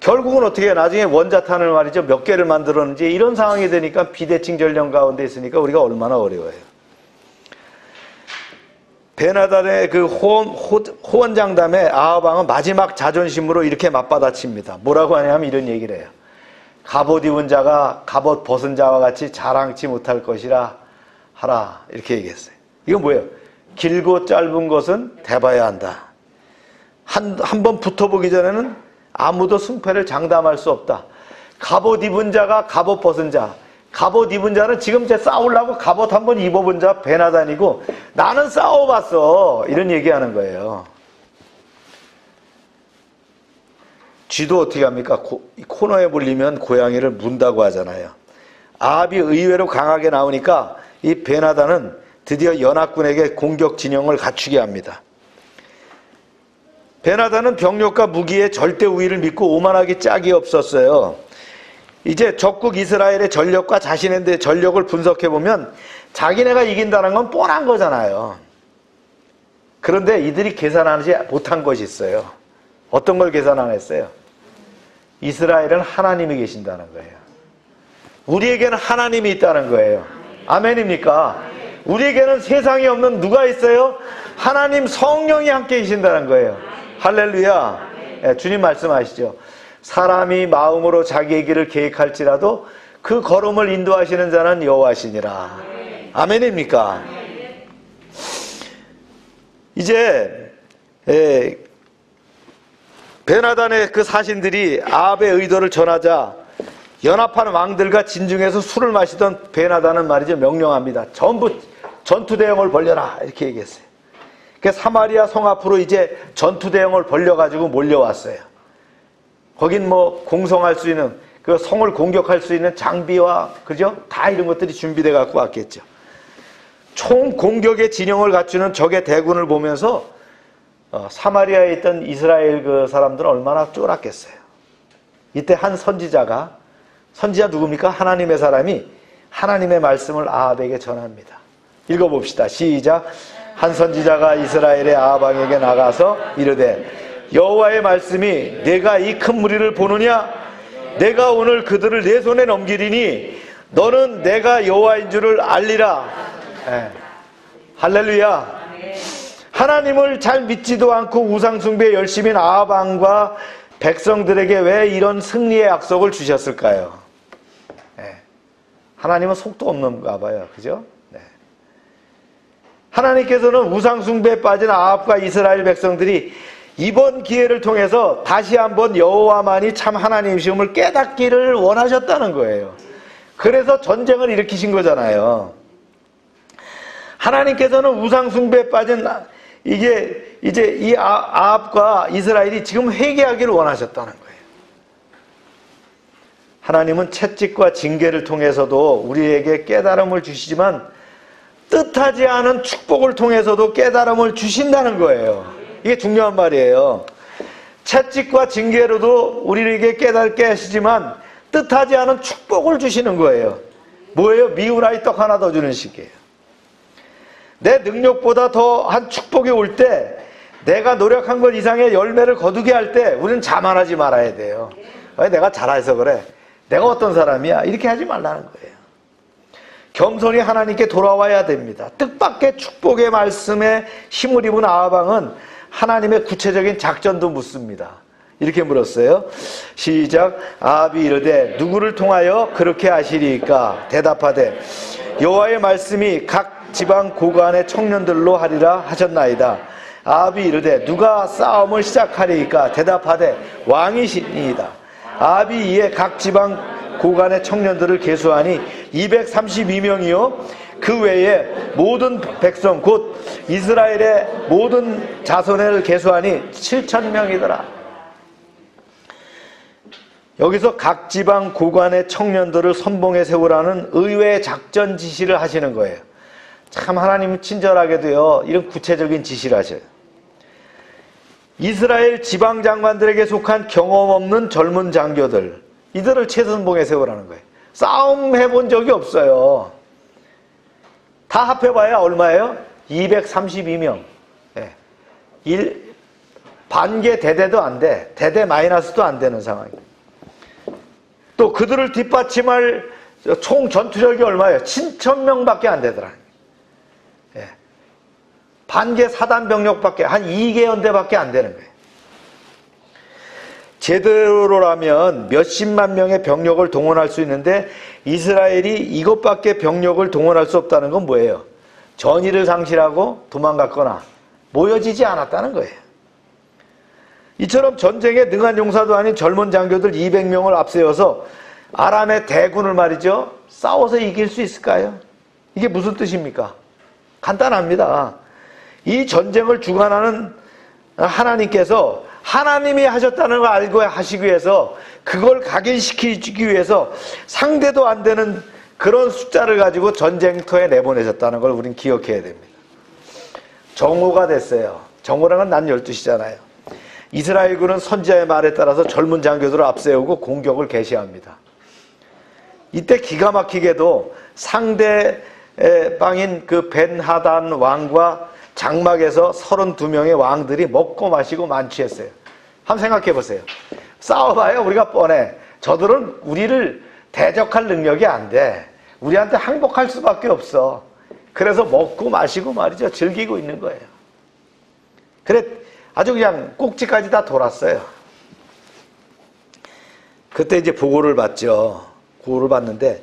결국은 어떻게 해요? 나중에 원자탄을 말이죠. 몇 개를 만들었는지 이런 상황이 되니까 비대칭 전령 가운데 있으니까 우리가 얼마나 어려워요. 베나단의 그 호원장담에 아합 왕은 마지막 자존심으로 이렇게 맞받아칩니다. 뭐라고 하냐면 이런 얘기를 해요. 갑옷 입은 자가 갑옷 벗은 자와 같이 자랑치 못할 것이라 하라. 이렇게 얘기했어요. 이건 뭐예요? 길고 짧은 것은 대봐야 한다. 한 번 붙어보기 전에는 아무도 승패를 장담할 수 없다. 갑옷 입은 자가 갑옷 벗은 자. 갑옷 입은 자는 지금 제 싸우려고 갑옷 한번 입어본 자 베나단이고 나는 싸워봤어. 이런 얘기하는 거예요. 쥐도 어떻게 합니까? 코너에 물리면 고양이를 문다고 하잖아요. 아합이 의외로 강하게 나오니까 이 베나단은 드디어 연합군에게 공격 진영을 갖추게 합니다. 베나단은 병력과 무기에 절대 우위를 믿고 오만하기 짝이 없었어요. 이제 적국 이스라엘의 전력과 자신의 전력을 분석해보면 자기네가 이긴다는 건 뻔한 거잖아요. 그런데 이들이 계산하지 못한 것이 있어요. 어떤 걸 계산 안 했어요? 이스라엘은 하나님이 계신다는 거예요. 우리에게는 하나님이 있다는 거예요. 아멘입니까? 우리에게는 세상에 없는 누가 있어요? 하나님 성령이 함께 계신다는 거예요. 할렐루야. 네, 주님 말씀하시죠. 사람이 마음으로 자기의 길을 계획할지라도 그 걸음을 인도하시는 자는 여호와시니라. 아멘입니까? 이제 베나단의 그 사신들이 아합의 의도를 전하자 연합한 왕들과 진중에서 술을 마시던 베나단은 말이죠 명령합니다. 전부 전투 대형을 벌려라 이렇게 얘기했어요. 그러니까 사마리아 성 앞으로 이제 전투 대형을 벌려가지고 몰려왔어요. 거긴 뭐 공성할 수 있는 그 성을 공격할 수 있는 장비와 그죠? 다 이런 것들이 준비돼 갖고 왔겠죠. 총 공격의 진영을 갖추는 적의 대군을 보면서 사마리아에 있던 이스라엘 그 사람들은 얼마나 쫄았겠어요. 이때 한 선지자 누굽니까? 하나님의 사람이 하나님의 말씀을 아합에게 전합니다. 읽어봅시다. 시작. 한 선지자가 이스라엘의 아합 왕에게 나가서 이르되 여호와의 말씀이 내가 이 큰 무리를 보느냐? 내가 오늘 그들을 내 손에 넘기리니 너는 내가 여호와인 줄을 알리라. 할렐루야. 하나님을 잘 믿지도 않고 우상숭배에 열심인 아합 왕과 백성들에게 왜 이런 승리의 약속을 주셨을까요? 하나님은 속도 없는가 봐요. 그죠? 하나님께서는 우상숭배에 빠진 아합과 이스라엘 백성들이 이번 기회를 통해서 다시 한번 여호와만이 참 하나님이심을 깨닫기를 원하셨다는 거예요. 그래서 전쟁을 일으키신 거잖아요. 하나님께서는 우상숭배에 빠진 이제 이 아합과 이스라엘이 지금 회개하기를 원하셨다는 거예요. 하나님은 채찍과 징계를 통해서도 우리에게 깨달음을 주시지만 뜻하지 않은 축복을 통해서도 깨달음을 주신다는 거예요. 이게 중요한 말이에요. 채찍과 징계로도 우리에게 깨닫게 하시지만 뜻하지 않은 축복을 주시는 거예요. 뭐예요? 미운 아이 떡 하나 더 주는 식이에요. 내 능력보다 더한 축복이 올 때 내가 노력한 것 이상의 열매를 거두게 할 때 우리는 자만하지 말아야 돼요. 내가 잘해서 그래. 내가 어떤 사람이야. 이렇게 하지 말라는 거예요. 겸손히 하나님께 돌아와야 됩니다. 뜻밖의 축복의 말씀에 힘을 입은 아합 왕은 하나님의 구체적인 작전도 묻습니다. 이렇게 물었어요. 시작. 아합이 이르되 누구를 통하여 그렇게 하시리까? 대답하되 여호와의 말씀이 각 지방 고관의 청년들로 하리라 하셨나이다. 아합이 이르되 누가 싸움을 시작하리까? 대답하되 왕이시니이다. 아합이 이에 각 지방 고관의 청년들을 계수하니 232명이요 그 외에 모든 백성 곧 이스라엘의 모든 자손을 계수하니 7,000명이더라. 여기서 각 지방 고관의 청년들을 선봉에 세우라는 의외의 작전 지시를 하시는 거예요. 참 하나님은 친절하게도요 이런 구체적인 지시를 하셔요. 이스라엘 지방 장관들에게 속한 경험 없는 젊은 장교들, 이들을 최선봉에 세우라는 거예요. 싸움 해본 적이 없어요. 다 합해봐야 얼마예요? 232명. 반개 대대도 안 돼. 대대 마이너스도 안 되는 상황이에요. 또 그들을 뒷받침할 총 전투력이 얼마예요? 7,000명밖에 안 되더라. 반개 사단 병력밖에, 한 2개 연대밖에 안 되는 거예요. 제대로라면 몇십만 명의 병력을 동원할 수 있는데 이스라엘이 이것밖에 병력을 동원할 수 없다는 건 뭐예요? 전의를 상실하고 도망갔거나 모여지지 않았다는 거예요. 이처럼 전쟁에 능한 용사도 아닌 젊은 장교들 200명을 앞세워서 아람의 대군을 말이죠, 싸워서 이길 수 있을까요? 이게 무슨 뜻입니까? 간단합니다. 이 전쟁을 주관하는 하나님께서 하나님이 하셨다는 걸 알고 하시기 위해서, 그걸 각인시키기 위해서 상대도 안 되는 그런 숫자를 가지고 전쟁터에 내보내셨다는 걸 우린 기억해야 됩니다. 정오가 됐어요. 정오랑은 난 12시잖아요. 이스라엘군은 선지자의 말에 따라서 젊은 장교들을 앞세우고 공격을 개시합니다. 이때 기가 막히게도 상대방인 그 벤하단 왕과 장막에서 32명의 왕들이 먹고 마시고 만취했어요. 한번 생각해 보세요. 싸워봐야 우리가 뻔해. 저들은 우리를 대적할 능력이 안 돼. 우리한테 항복할 수밖에 없어. 그래서 먹고 마시고 말이죠, 즐기고 있는 거예요. 그래 아주 그냥 꼭지까지 다 돌았어요. 그때 이제 보고를 받죠. 보고를 받는데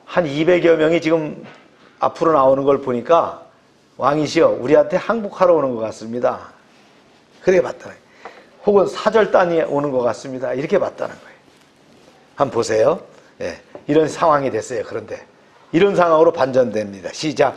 한 200여 명이 지금 앞으로 나오는 걸 보니까, 왕이시여, 우리한테 항복하러 오는 것 같습니다. 그렇게 봤다는 거예요. 혹은 사절단이 오는 것 같습니다. 이렇게 봤다는 거예요. 한번 보세요. 이런 상황이 됐어요. 그런데 이런 상황으로 반전됩니다. 시작.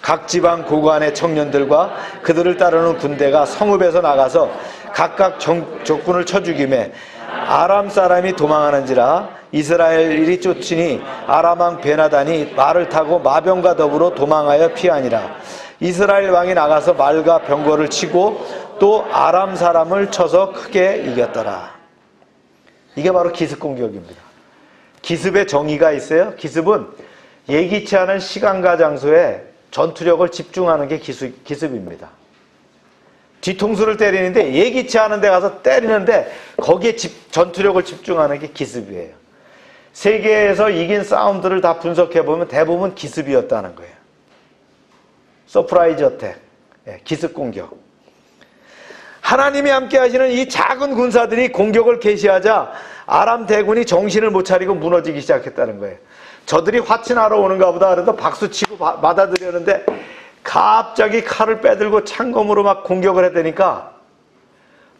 각 지방 고관의 청년들과 그들을 따르는 군대가 성읍에서 나가서 각각 적군을 쳐 죽이매 아람 사람이 도망하는지라 이스라엘이 쫓으니 아람 왕 베나단이 말을 타고 마병과 더불어 도망하여 피하니라. 이스라엘 왕이 나가서 말과 병거를 치고 또 아람 사람을 쳐서 크게 이겼더라. 이게 바로 기습 공격입니다. 기습에 정의가 있어요. 기습은 예기치 않은 시간과 장소에 전투력을 집중하는 게 기습입니다. 뒤통수를 때리는데 예기치 않은 데 가서 때리는데 거기에 전투력을 집중하는 게 기습이에요. 세계에서 이긴 싸움들을 다 분석해보면 대부분 기습이었다는 거예요. 서프라이즈 어택, 기습 공격. 하나님이 함께 하시는 이 작은 군사들이 공격을 개시하자 아람 대군이 정신을 못 차리고 무너지기 시작했다는 거예요. 저들이 화친하러 오는가 보다 그래도 박수치고 받아들였는데 갑자기 칼을 빼들고 창검으로 막 공격을 해대니까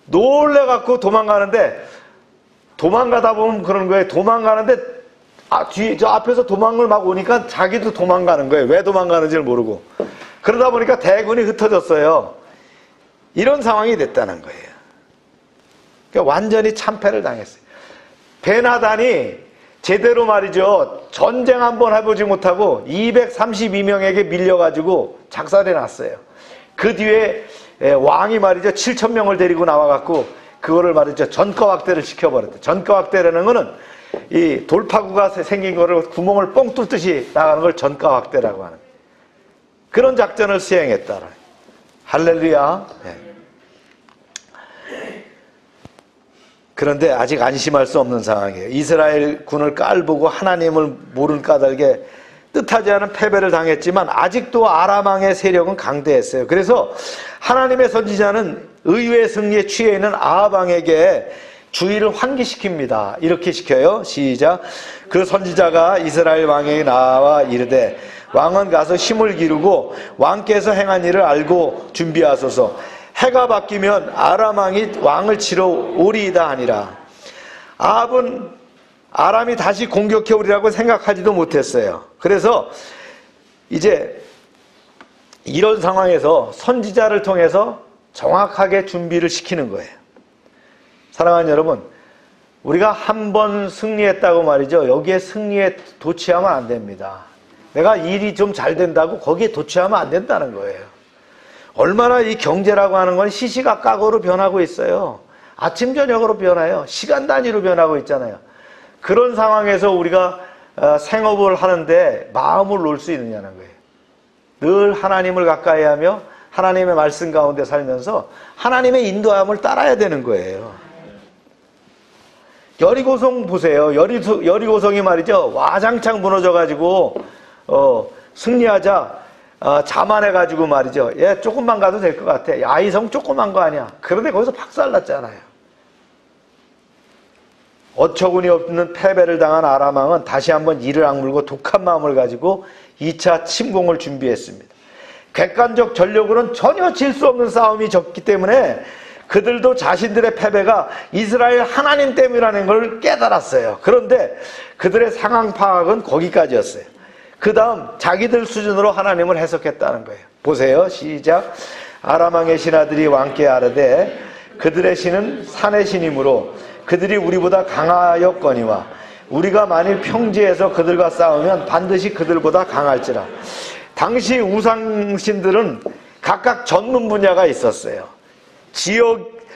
놀래갖고 도망가는데, 도망가다 보면 그런 거예요. 도망가는데 뒤에 저 앞에서 도망을 막 오니까 자기도 도망가는 거예요. 왜 도망가는지를 모르고. 그러다 보니까 대군이 흩어졌어요. 이런 상황이 됐다는 거예요. 그러니까 완전히 참패를 당했어요. 베나단이 제대로 말이죠, 전쟁 한번 해보지 못하고 232명에게 밀려가지고 작살이 났어요. 그 뒤에 왕이 말이죠 7,000명을 데리고 나와갖고 그거를 말이죠 전과 확대를 시켜버렸대. 전과 확대라는 거는 이 돌파구가 생긴 거를 구멍을 뻥 뚫듯이 나가는 걸 전과 확대라고 하는 그런 작전을 수행했다. 할렐루야. 그런데 아직 안심할 수 없는 상황이에요. 이스라엘 군을 깔보고 하나님을 모른 까닭에 뜻하지 않은 패배를 당했지만 아직도 아람 왕의 세력은 강대했어요. 그래서 하나님의 선지자는 의외의 승리에 취해 있는 아합 왕에게 주의를 환기시킵니다. 이렇게 시켜요. 시작. 그 선지자가 이스라엘 왕에게 나와 이르되 왕은 가서 힘을 기르고 왕께서 행한 일을 알고 준비하소서. 해가 바뀌면 아람 왕이 왕을 치러 오리이다 하니라. 아합은 아람이 다시 공격해 오리라고 생각하지도 못했어요. 그래서 이제 이런 상황에서 선지자를 통해서 정확하게 준비를 시키는 거예요. 사랑하는 여러분, 우리가 한 번 승리했다고 말이죠, 여기에 승리에 도취하면 안 됩니다. 내가 일이 좀 잘 된다고 거기에 도취하면 안 된다는 거예요. 얼마나 이 경제라고 하는 건 시시각각으로 변하고 있어요. 아침 저녁으로 변해요. 시간 단위로 변하고 있잖아요. 그런 상황에서 우리가 생업을 하는데 마음을 놓을 수 있느냐는 거예요. 늘 하나님을 가까이 하며 하나님의 말씀 가운데 살면서 하나님의 인도함을 따라야 되는 거예요. 여리고성 보세요. 여리고성이 말이죠, 와장창 무너져가지고 승리하자 자만해가지고 말이죠, 조금만 가도 될 것 같아. 아이성 조그만 거 아니야. 그런데 거기서 박살났잖아요. 어처구니 없는 패배를 당한 아람 왕은 다시 한번 이를 악물고 독한 마음을 가지고 2차 침공을 준비했습니다. 객관적 전력으로는 전혀 질 수 없는 싸움이 졌기 때문에 그들도 자신들의 패배가 이스라엘 하나님 때문이라는 걸 깨달았어요. 그런데 그들의 상황 파악은 거기까지였어요. 그 다음 자기들 수준으로 하나님을 해석했다는 거예요. 보세요. 시작. 아람 왕의 신하들이 왕께 아뢰되 그들의 신은 산의 신이므로 그들이 우리보다 강하였거니와 우리가 만일 평지에서 그들과 싸우면 반드시 그들보다 강할지라. 당시 우상신들은 각각 전문 분야가 있었어요.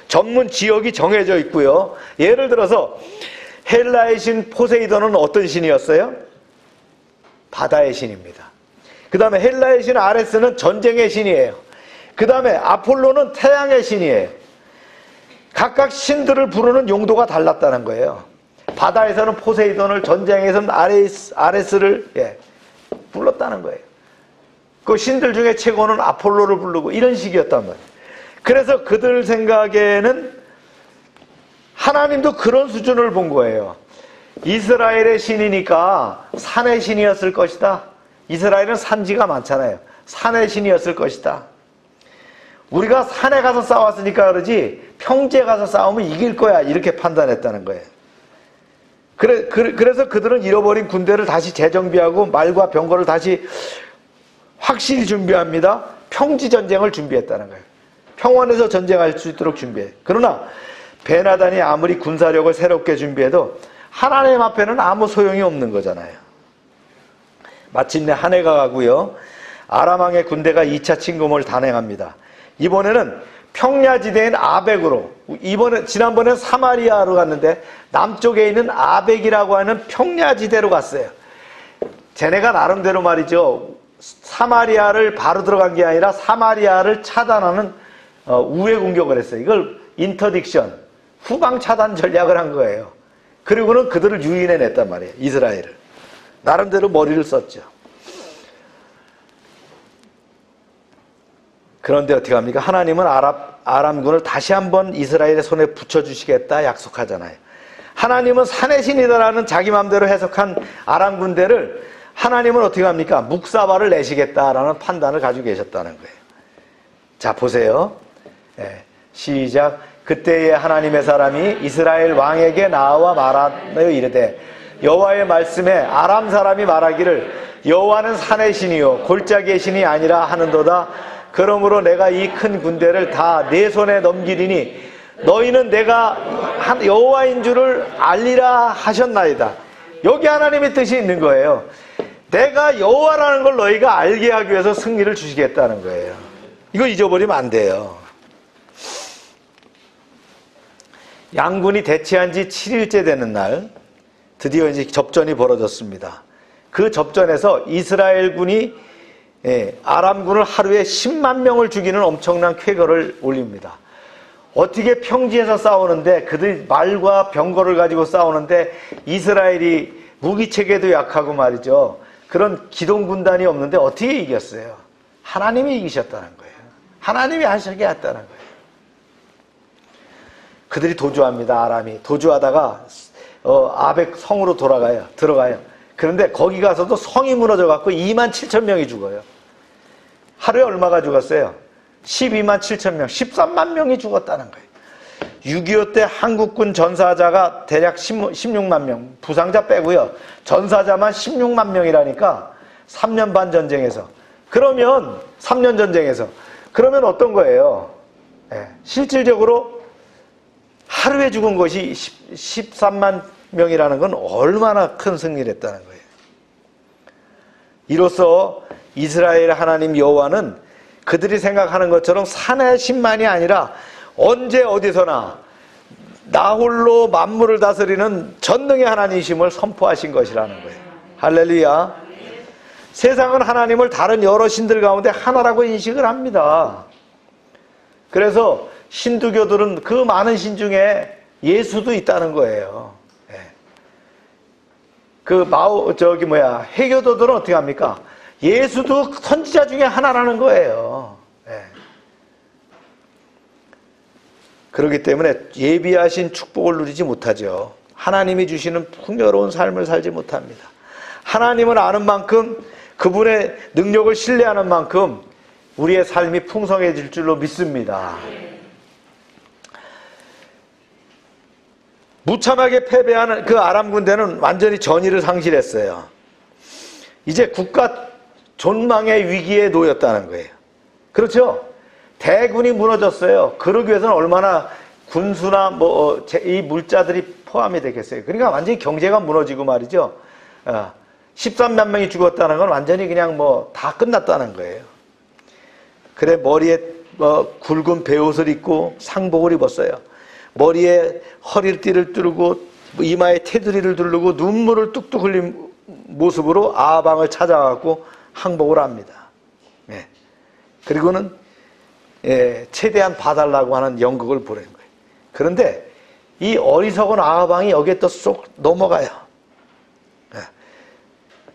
전문 지역이 정해져 있고요. 예를 들어서 헬라의 신 포세이돈은 어떤 신이었어요? 바다의 신입니다. 그 다음에 헬라의 신 아레스는 전쟁의 신이에요. 그 다음에 아폴로는 태양의 신이에요. 각각 신들을 부르는 용도가 달랐다는 거예요. 바다에서는 포세이돈을, 전쟁에서는 아레스를 불렀다는 거예요. 그 신들 중에 최고는 아폴로를 부르고 이런 식이었단 말이에요. 그래서 그들 생각에는 하나님도 그런 수준을 본 거예요. 이스라엘의 신이니까 산의 신이었을 것이다. 이스라엘은 산지가 많잖아요. 산의 신이었을 것이다. 우리가 산에 가서 싸웠으니까 그러지 평지에 가서 싸우면 이길 거야, 이렇게 판단했다는 거예요. 그래서 그들은 잃어버린 군대를 다시 재정비하고 말과 병거를 다시 확실히 준비합니다. 평지 전쟁을 준비했다는 거예요. 평원에서 전쟁할 수 있도록 준비해. 그러나 베나단이 아무리 군사력을 새롭게 준비해도 하나님 앞에는 아무 소용이 없는 거잖아요. 마침내 한 해가 가고요. 아람 왕의 군대가 2차 침공을 단행합니다. 이번에는 평야지대인 아벡으로, 지난번엔 사마리아로 갔는데 남쪽에 있는 아벡이라고 하는 평야지대로 갔어요. 쟤네가 나름대로 말이죠, 사마리아를 바로 들어간 게 아니라 사마리아를 차단하는 우회 공격을 했어요. 이걸 인터딕션, 후방 차단 전략을 한 거예요. 그리고는 그들을 유인해 냈단 말이에요. 이스라엘을. 나름대로 머리를 썼죠. 그런데 어떻게 합니까? 하나님은 아람군을 다시 한번 이스라엘의 손에 붙여주시겠다 약속하잖아요. 하나님은 산의 신이다라는 자기 마음대로 해석한 아람 군대를 하나님은 어떻게 합니까? 묵사발을 내시겠다라는 판단을 가지고 계셨다는 거예요. 자, 보세요. 시작. 그때에 하나님의 사람이 이스라엘 왕에게 나와 말하여 이르되 여호와의 말씀에 아람 사람이 말하기를 여호와는 산의 신이요 골짜기의 신이 아니라 하는도다. 그러므로 내가 이 큰 군대를 다 내 손에 넘기리니 너희는 내가 여호와인 줄을 알리라 하셨나이다. 여기 하나님의 뜻이 있는 거예요. 내가 여호와라는 걸 너희가 알게 하기 위해서 승리를 주시겠다는 거예요. 이거 잊어버리면 안 돼요. 양군이 대치한 지 7일째 되는 날 드디어 이제 접전이 벌어졌습니다. 그 접전에서 이스라엘군이 아람군을 하루에 10만 명을 죽이는 엄청난 쾌거를 올립니다. 어떻게 평지에서 싸우는데 그들이 말과 병거를 가지고 싸우는데 이스라엘이 무기체계도 약하고 말이죠. 그런 기동군단이 없는데 어떻게 이겼어요? 하나님이 이기셨다는 거예요. 하나님이 하시게 했다는 거예요. 그들이 도주합니다. 아람이. 도주하다가 아벡 성으로 들어가요. 그런데 거기 가서도 성이 무너져갖고 2만 7천 명이 죽어요. 하루에 얼마가 죽었어요? 12만 7천 명, 13만 명이 죽었다는 거예요. 6.25 때 한국군 전사자가 대략 16만 명, 부상자 빼고요. 전사자만 16만 명이라니까 3년 반 전쟁에서. 그러면 3년 전쟁에서. 그러면 어떤 거예요? 실질적으로 하루에 죽은 것이 13만 명이라는 건 얼마나 큰 승리를 했다는 거예요. 이로써 이스라엘 하나님 여호와는 그들이 생각하는 것처럼 산의 신만이 아니라 언제 어디서나 나 홀로 만물을 다스리는 전능의 하나님이심을 선포하신 것이라는 거예요. 할렐루야. 세상은 하나님을 다른 여러 신들 가운데 하나라고 인식을 합니다. 그래서 신두교들은 그 많은 신 중에 예수도 있다는 거예요. 해교도들은 어떻게 합니까? 예수도 선지자 중에 하나라는 거예요. 그렇기 때문에 예비하신 축복을 누리지 못하죠. 하나님이 주시는 풍요로운 삶을 살지 못합니다. 하나님을 아는 만큼, 그분의 능력을 신뢰하는 만큼 우리의 삶이 풍성해질 줄로 믿습니다. 무참하게 패배하는 그 아람 군대는 완전히 전의를 상실했어요. 이제 국가 존망의 위기에 놓였다는 거예요. 그렇죠? 대군이 무너졌어요. 그러기 위해서는 얼마나 군수나 이 물자들이 포함이 되겠어요. 그러니까 완전히 경제가 무너지고 말이죠. 13만 명이 죽었다는 건 완전히 그냥 다 끝났다는 거예요. 그래 머리에 굵은 베옷을 입고 상복을 입었어요. 머리에 허리띠를 두르고 이마에 테두리를 두르고 눈물을 뚝뚝 흘린 모습으로 아방을 찾아가고 항복을 합니다. 그리고는 최대한 봐달라고 하는 연극을 보낸 거예요. 그런데 이 어리석은 아방이 여기에 또 쏙 넘어가요.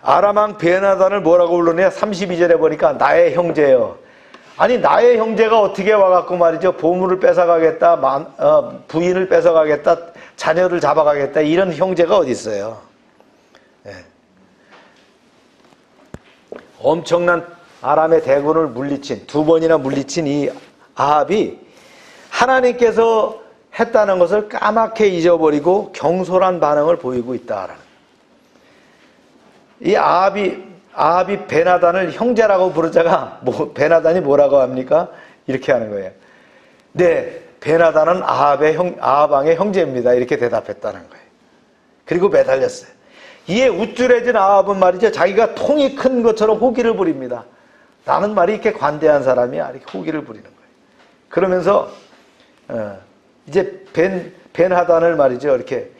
아람왕 베나단을 뭐라고 불렀냐? 32절에 보니까 나의 형제요. 아니 나의 형제가 어떻게 와갖고 말이죠, 보물을 뺏어가겠다, 부인을 뺏어가겠다, 자녀를 잡아가겠다, 이런 형제가 어디 있어요. 엄청난 아람의 대군을 물리친, 2번이나 물리친 이 아합이 하나님께서 했다는 것을 까맣게 잊어버리고 경솔한 반응을 보이고 있다라는. 이 아합이 베나단을 형제라고 부르자가 베나단이 뭐라고 합니까? 이렇게 하는 거예요. 네, 베나단은 아합 왕의 형제입니다. 이렇게 대답했다는 거예요. 그리고 매달렸어요. 이에 우쭐해진 아합은 말이죠, 자기가 통이 큰 것처럼 호기를 부립니다. 나는 말이 이렇게 관대한 사람이야, 이렇게 호기를 부리는 거예요. 그러면서 이제 벤하단을 말이죠, 이렇게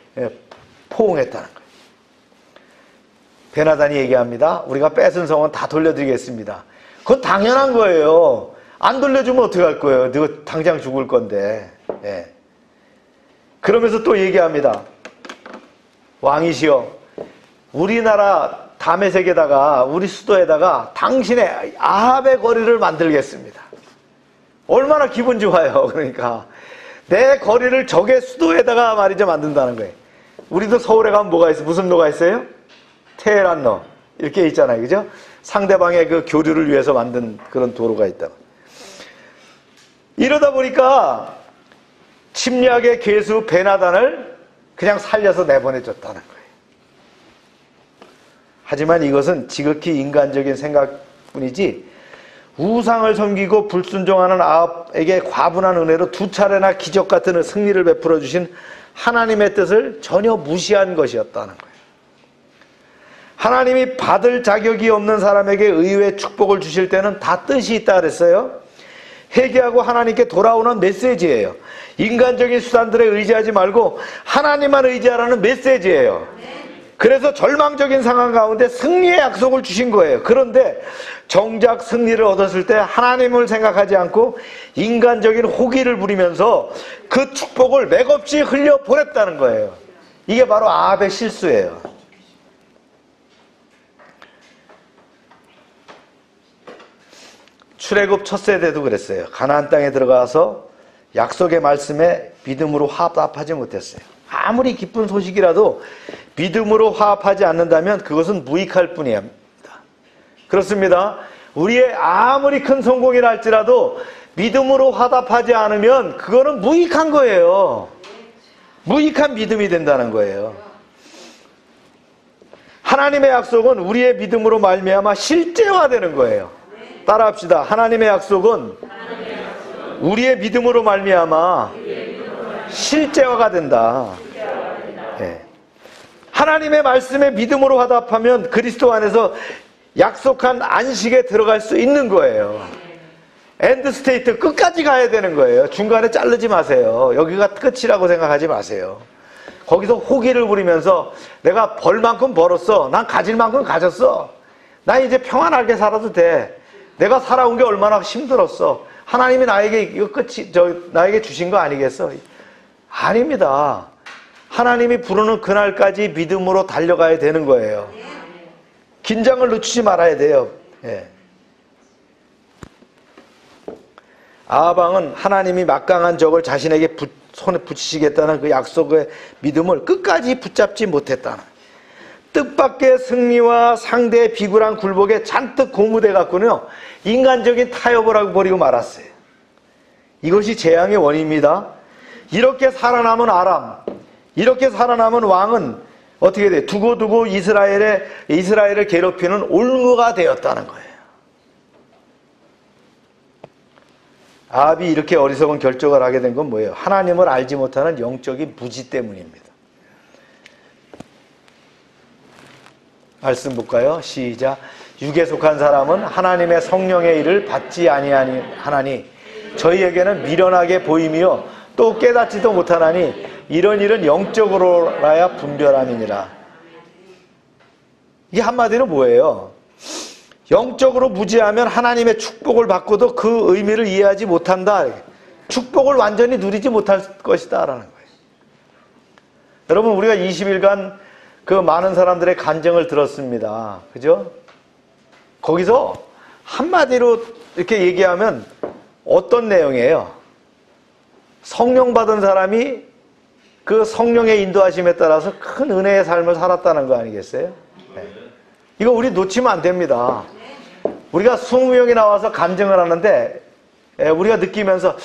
포옹했다는 거예요. 베나단이 얘기합니다. 우리가 뺏은 성은 다 돌려드리겠습니다. 그건 당연한 거예요. 안 돌려주면 어떡할 거예요? 너 당장 죽을 건데. 그러면서 또 얘기합니다. 왕이시여, 우리나라 다메섹에다가, 우리 수도에다가 당신의 아합의 거리를 만들겠습니다. 얼마나 기분 좋아요. 그러니까 내 거리를 적의 수도에다가 말이죠, 만든다는 거예요. 우리도 서울에 가면 뭐가 있어요? 무슨 도가 있어요? 테헤란로 이렇게 있잖아요, 그죠? 상대방의 그 교류를 위해서 만든 그런 도로가 있다고. 이러다 보니까 침략의 괴수 베나단을 그냥 살려서 내보내줬다는 거예요. 하지만 이것은 지극히 인간적인 생각뿐이지, 우상을 섬기고 불순종하는 아합에게 과분한 은혜로 2차례나 기적 같은 승리를 베풀어 주신 하나님의 뜻을 전혀 무시한 것이었다는 거예요. 하나님이 받을 자격이 없는 사람에게 의외의 축복을 주실 때는 다 뜻이 있다 그랬어요. 회개하고 하나님께 돌아오는 메시지예요. 인간적인 수단들에 의지하지 말고 하나님만 의지하라는 메시지예요. 그래서 절망적인 상황 가운데 승리의 약속을 주신 거예요. 그런데 정작 승리를 얻었을 때 하나님을 생각하지 않고 인간적인 호기를 부리면서 그 축복을 맥없이 흘려보냈다는 거예요. 이게 바로 아합의 실수예요. 출애굽 첫 세대도 그랬어요. 가나안 땅에 들어가서 약속의 말씀에 믿음으로 화합하지 못했어요. 아무리 기쁜 소식이라도 믿음으로 화합하지 않는다면 그것은 무익할 뿐입니다. 그렇습니다. 우리의 아무리 큰 성공이라 할지라도 믿음으로 화답하지 않으면 그거는 무익한 거예요. 무익한 믿음이 된다는 거예요. 하나님의 약속은 우리의 믿음으로 말미암아 실제화되는 거예요. 따라합시다. 하나님의 약속은 우리의 믿음으로 말미암아 실제화가 된다. 네. 하나님의 말씀에 믿음으로 화답하면 그리스도 안에서 약속한 안식에 들어갈 수 있는 거예요. 엔드 스테이트 끝까지 가야 되는 거예요. 중간에 자르지 마세요. 여기가 끝이라고 생각하지 마세요. 거기서 호기를 부리면서 내가 벌 만큼 벌었어. 난 가질 만큼 가졌어. 난 이제 평안하게 살아도 돼. 내가 살아온 게 얼마나 힘들었어. 하나님이 나에게 이거 나에게 주신 거 아니겠어? 아닙니다. 하나님이 부르는 그날까지 믿음으로 달려가야 되는 거예요. 긴장을 늦추지 말아야 돼요. 예. 아방은 하나님이 막강한 적을 자신에게 손에 붙이시겠다는 그 약속의 믿음을 끝까지 붙잡지 못했다는, 뜻밖의 승리와 상대의 비굴한 굴복에 잔뜩 고무돼 갖고는요 인간적인 타협을 하고 버리고 말았어요. 이것이 재앙의 원인입니다. 이렇게 살아남은 아람, 이렇게 살아남은 왕은 어떻게 돼? 두고두고 이스라엘을 괴롭히는 올무가 되었다는 거예요. 아합이 이렇게 어리석은 결정을 하게 된 건 뭐예요? 하나님을 알지 못하는 영적인 무지 때문입니다. 말씀 볼까요? 시작. 육에 속한 사람은 하나님의 성령의 일을 받지 아니하니 저희에게는 미련하게 보이며 또 깨닫지도 못하나니 이런 일은 영적으로라야 분별함이니라. 이게 한마디로 뭐예요? 영적으로 무지하면 하나님의 축복을 받고도 그 의미를 이해하지 못한다. 축복을 완전히 누리지 못할 것이다 라는 거예요. 여러분, 우리가 20일간 그 많은 사람들의 간증을 들었습니다. 그죠? 거기서 한마디로 이렇게 얘기하면 어떤 내용이에요? 성령 받은 사람이 그 성령의 인도하심에 따라서 큰 은혜의 삶을 살았다는 거 아니겠어요? 네. 이거 우리 놓치면 안 됩니다. 우리가 20명이 나와서 간증을 하는데 우리가 느끼면서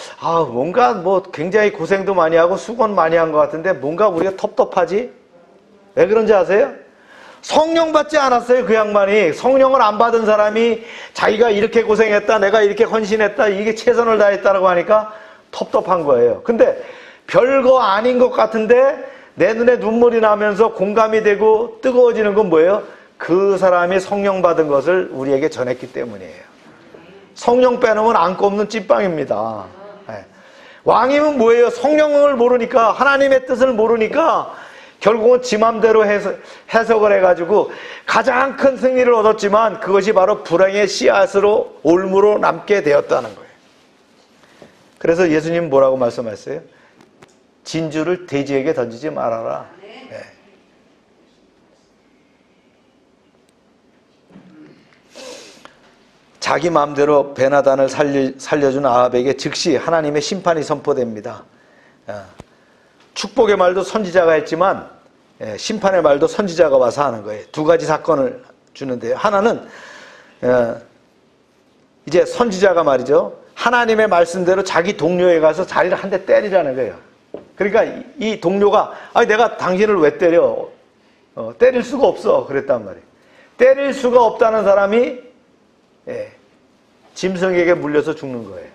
뭔가 뭐 굉장히 고생도 많이 하고 수고는 많이 한 것 같은데 뭔가 우리가 텁텁하지? 왜 그런지 아세요? 성령 받지 않았어요. 그 양반이. 성령을 안 받은 사람이 자기가 이렇게 고생했다, 내가 이렇게 헌신했다, 이게 최선을 다했다라고 하니까 텁텁한 거예요. 근데 별거 아닌 것 같은데 내 눈에 눈물이 나면서 공감이 되고 뜨거워지는 건 뭐예요? 그 사람이 성령 받은 것을 우리에게 전했기 때문이에요. 성령 빼놓으면 안 꼽는 찐빵입니다. 네. 왕임은 뭐예요? 성령을 모르니까, 하나님의 뜻을 모르니까 결국은 지 맘대로 해석을 해가지고 가장 큰 승리를 얻었지만 그것이 바로 불행의 씨앗으로 올무로 남게 되었다는 거예요. 그래서 예수님 뭐라고 말씀하셨어요? 진주를 돼지에게 던지지 말아라. 네. 자기 마음대로 베나단을 살려준 아합에게 즉시 하나님의 심판이 선포됩니다. 축복의 말도 선지자가 했지만 심판의 말도 선지자가 와서 하는 거예요. 두 가지 사건을 주는데요. 하나는 이제 선지자가 말이죠, 하나님의 말씀대로 자기 동료에 가서 자리를 한 대 때리라는 거예요. 그러니까 이 동료가 내가 당신을 왜 때려? 때릴 수가 없어. 그랬단 말이에요. 때릴 수가 없다는 사람이 짐승에게 물려서 죽는 거예요.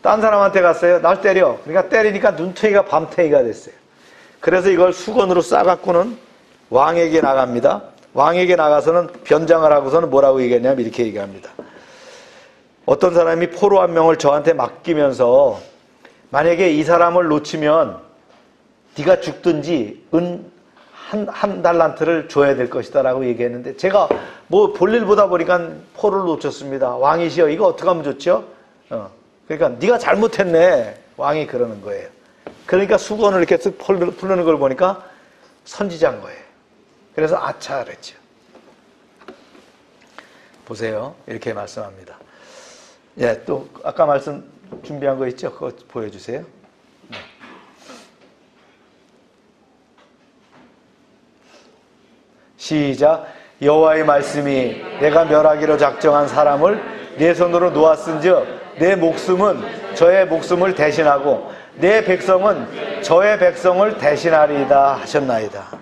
딴 사람한테 갔어요. 날 때려. 그러니까 때리니까 눈탱이가 밤탱이가 됐어요. 그래서 이걸 수건으로 싸갖고는 왕에게 나갑니다. 왕에게 나가서는 변장을 하고서는 뭐라고 얘기했냐면 이렇게 얘기합니다. 어떤 사람이 포로 한 명을 저한테 맡기면서 만약에 이 사람을 놓치면 네가 죽든지 한 달란트를 줘야 될 것이다 라고 얘기했는데, 제가 뭐 볼일 보다 보니까 포로를 놓쳤습니다. 왕이시여, 이거 어떻게 하면 좋죠? 그러니까 네가 잘못했네. 왕이 그러는 거예요. 그러니까 수건을 이렇게 쓱 풀르는 걸 보니까 선지자인 거예요. 그래서 아차 그랬죠. 보세요. 이렇게 말씀합니다. 또 아까 말씀 준비한 거 있죠? 그거 보여주세요. 시작. 여호와의 말씀이 내가 멸하기로 작정한 사람을 내 손으로 놓았은즉 내 목숨은 저의 목숨을 대신하고 내 백성은 저의 백성을 대신하리이다 하셨나이다.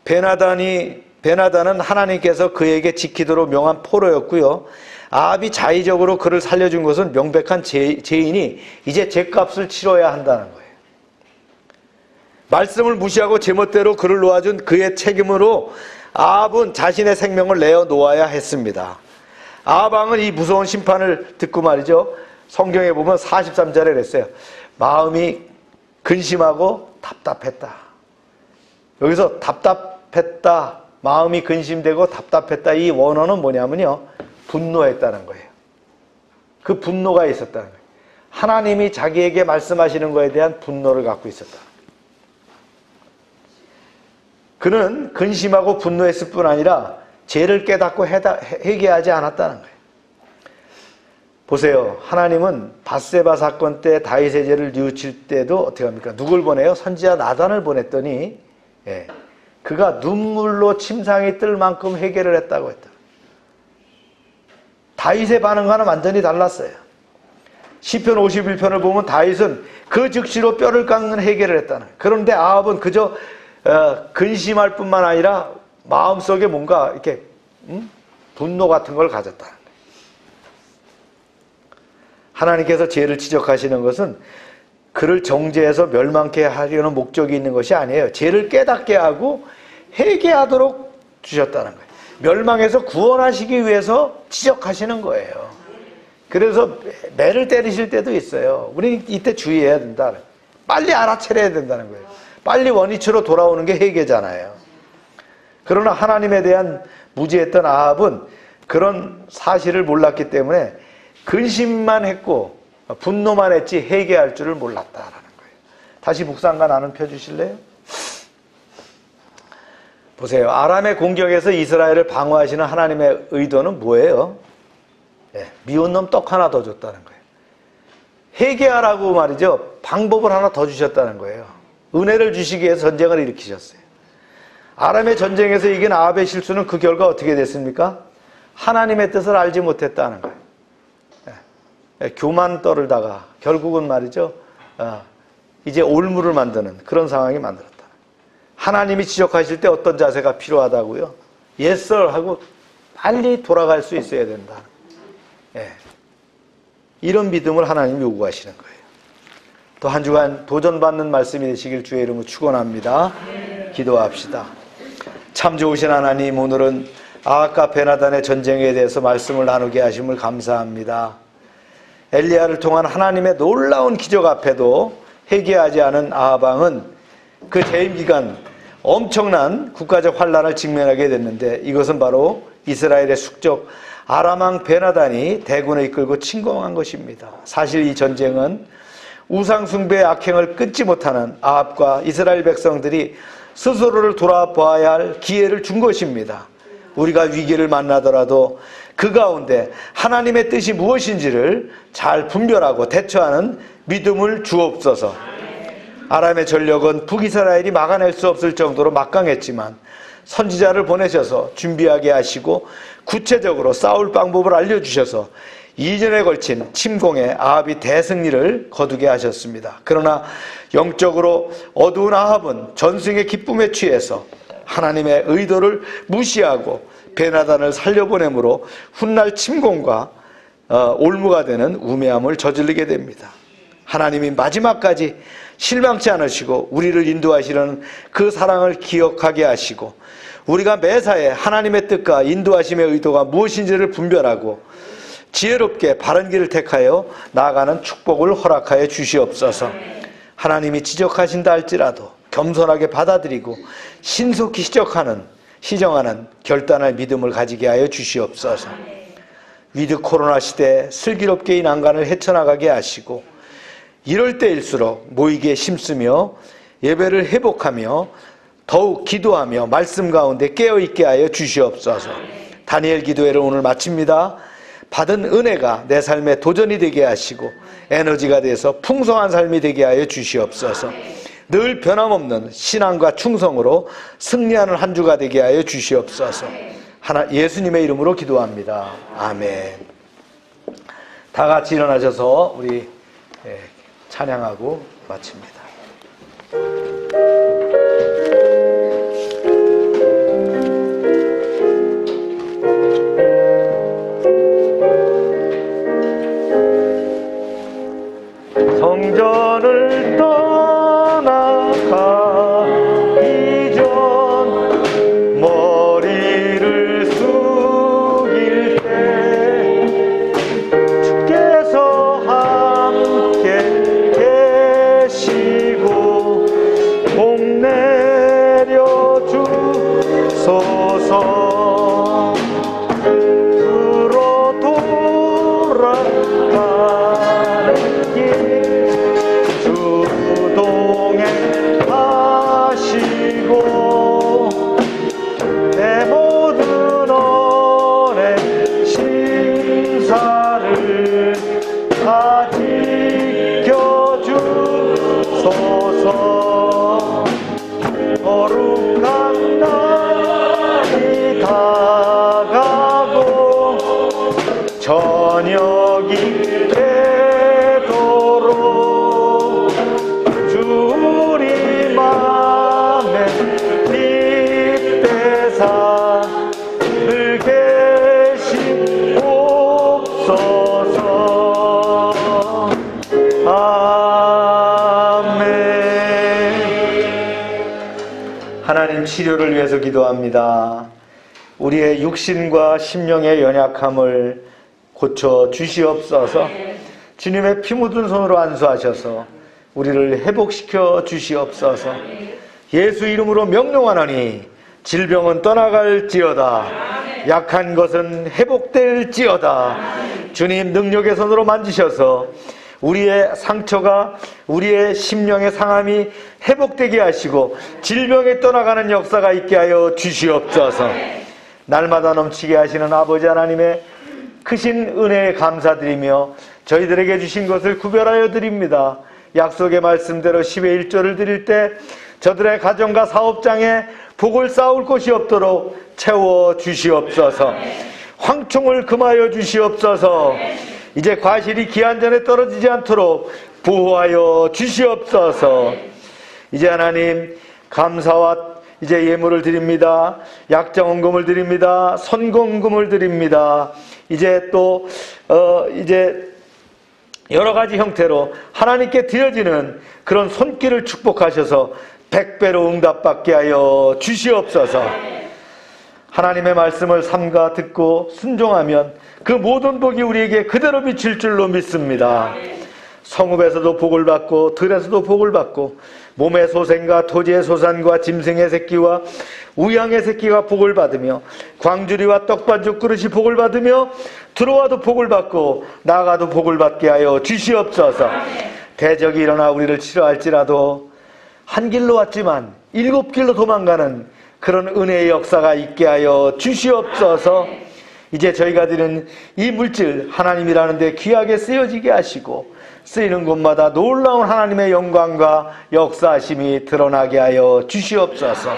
베나단은 하나님께서 그에게 지키도록 명한 포로였고요. 아합이 자의적으로 그를 살려준 것은 명백한 죄인이 이제 죄값을 치러야 한다는 거예요. 말씀을 무시하고 제멋대로 그를 놓아준 그의 책임으로 아합은 자신의 생명을 내어 놓아야 했습니다. 아합 왕은 이 무서운 심판을 듣고 말이죠, 성경에 보면 43절에 그랬어요. 마음이 근심하고 답답했다. 여기서 답답했다, 마음이 근심되고 답답했다, 이 원어는 뭐냐면요, 분노했다는 거예요. 그 분노가 있었다는 거예요. 하나님이 자기에게 말씀하시는 것에 대한 분노를 갖고 있었다. 그는 근심하고 분노했을 뿐 아니라 죄를 깨닫고 회개하지 않았다는 거예요. 보세요. 하나님은 밧세바 사건 때 다윗의 죄를 뉘우칠 때도 어떻게 합니까? 누굴 보내요? 선지자 나단을 보냈더니 그가 눈물로 침상이 뜰 만큼 회개를 했다고 했다. 다윗의 반응과는 완전히 달랐어요. 시편 51편을 보면 다윗은 그 즉시로 뼈를 깎는 회개를 했다는 거예요. 그런데 아합은 그저 근심할 뿐만 아니라 마음속에 뭔가 이렇게 분노 같은 걸 가졌다는 거예요. 하나님께서 죄를 지적하시는 것은 그를 정죄해서 멸망케 하려는 목적이 있는 것이 아니에요. 죄를 깨닫게 하고 회개하도록 주셨다는 거예요. 멸망에서 구원하시기 위해서 지적하시는 거예요. 그래서 매를 때리실 때도 있어요. 우리 이때 주의해야 된다. 빨리 알아차려야 된다는 거예요. 빨리 원위치로 돌아오는 게 회개잖아요. 그러나 하나님에 대한 무지했던 아합은 그런 사실을 몰랐기 때문에 근심만 했고 분노만 했지 회개할 줄을 몰랐다라는 거예요. 다시 묵상과 나눈 펴주실래요? 보세요. 아람의 공격에서 이스라엘을 방어하시는 하나님의 의도는 뭐예요? 미운 놈 떡 하나 더 줬다는 거예요. 회개하라고 말이죠. 방법을 하나 더 주셨다는 거예요. 은혜를 주시기 위해서 전쟁을 일으키셨어요. 아람의 전쟁에서 이긴 아합의 실수는 그 결과 어떻게 됐습니까? 하나님의 뜻을 알지 못했다는 거예요. 교만 떨다가 결국은 말이죠, 이제 올무를 만드는 그런 상황이 만들었다. 하나님이 지적하실 때 어떤 자세가 필요하다고요? Yes, sir 하고 빨리 돌아갈 수 있어야 된다. 이런 믿음을 하나님이 요구하시는 거예요. 또 한 주간 도전받는 말씀이 되시길 주의 이름으로 축원합니다. 기도합시다. 참 좋으신 하나님, 오늘은 아합과 베나단의 전쟁에 대해서 말씀을 나누게 하심을 감사합니다. 엘리야를 통한 하나님의 놀라운 기적 앞에도 회개하지 않은 아합 왕은 그 재임 기간 엄청난 국가적 환란을 직면하게 됐는데, 이것은 바로 이스라엘의 숙적 아람 왕 베나단이 대군을 이끌고 침공한 것입니다. 사실 이 전쟁은 우상 숭배의 악행을 끊지 못하는 아합과 이스라엘 백성들이 스스로를 돌아봐야 할 기회를 준 것입니다. 우리가 위기를 만나더라도 그 가운데 하나님의 뜻이 무엇인지를 잘 분별하고 대처하는 믿음을 주옵소서. 아람의 전력은 북이스라엘이 막아낼 수 없을 정도로 막강했지만 선지자를 보내셔서 준비하게 하시고 구체적으로 싸울 방법을 알려주셔서 2년에 걸친 침공에 아합이 대승리를 거두게 하셨습니다. 그러나 영적으로 어두운 아합은 전승의 기쁨에 취해서 하나님의 의도를 무시하고 베나단을 살려보내므로 훗날 침공과 올무가 되는 우매함을 저지르게 됩니다. 하나님이 마지막까지 실망치 않으시고 우리를 인도하시려는 그 사랑을 기억하게 하시고 우리가 매사에 하나님의 뜻과 인도하심의 의도가 무엇인지를 분별하고 지혜롭게 바른 길을 택하여 나아가는 축복을 허락하여 주시옵소서. 하나님이 지적하신다 할지라도 겸손하게 받아들이고 신속히 시정하는 결단할 믿음을 가지게 하여 주시옵소서. 위드 코로나 시대에 슬기롭게 이 난간을 헤쳐나가게 하시고 이럴 때일수록 모이기에 힘쓰며 예배를 회복하며 더욱 기도하며 말씀 가운데 깨어있게 하여 주시옵소서. 다니엘 기도회를 오늘 마칩니다. 받은 은혜가 내 삶의 도전이 되게 하시고 에너지가 돼서 풍성한 삶이 되게 하여 주시옵소서. 늘 변함없는 신앙과 충성으로 승리하는 한 주가 되게 하여 주시옵소서. 예수님의 이름으로 기도합니다. 아멘. 다 같이 일어나셔서 우리 찬양하고 마칩니다. 성전을 떠나가기 전 머리 저녁이 되도록 주 우리 맘에 빛대사 늘 계시옵소서. 아멘. 하나님, 치료를 위해서 기도합니다. 우리의 육신과 심령의 연약함을 고쳐 주시옵소서. 주님의 피 묻은 손으로 안수하셔서 우리를 회복시켜 주시옵소서. 예수 이름으로 명령하노니 질병은 떠나갈지어다. 약한 것은 회복될지어다. 주님 능력의 손으로 만지셔서 우리의 상처가, 우리의 심령의 상함이 회복되게 하시고 질병이 떠나가는 역사가 있게 하여 주시옵소서. 날마다 넘치게 하시는 아버지 하나님의 크신 은혜에 감사드리며 저희들에게 주신 것을 구별하여 드립니다. 약속의 말씀대로 10의 1조를 드릴 때 저들의 가정과 사업장에 복을 쌓을 곳이 없도록 채워 주시옵소서. 황충을 금하여 주시옵소서. 이제 과실이 기한 전에 떨어지지 않도록 보호하여 주시옵소서. 이제 하나님, 감사와 이제 예물을 드립니다. 약정헌금을 드립니다. 선공금을 드립니다. 이제 또 이제 여러 가지 형태로 하나님께 드려지는 그런 손길을 축복하셔서 100배로 응답받게 하여 주시옵소서. 하나님의 말씀을 삼가 듣고 순종하면 그 모든 복이 우리에게 그대로 미칠 줄로 믿습니다. 성읍에서도 복을 받고 들에서도 복을 받고 몸의 소생과 토지의 소산과 짐승의 새끼와 우양의 새끼가 복을 받으며 광주리와 떡반죽 그릇이 복을 받으며 들어와도 복을 받고 나가도 복을 받게 하여 주시옵소서. 대적이 일어나 우리를 치러할지라도 한 길로 왔지만 7길로 도망가는 그런 은혜의 역사가 있게 하여 주시옵소서. 이제 저희가 드리는 이 물질 하나님이라는 데 귀하게 쓰여지게 하시고 쓰이는 곳마다 놀라운 하나님의 영광과 역사하심이 드러나게 하여 주시옵소서.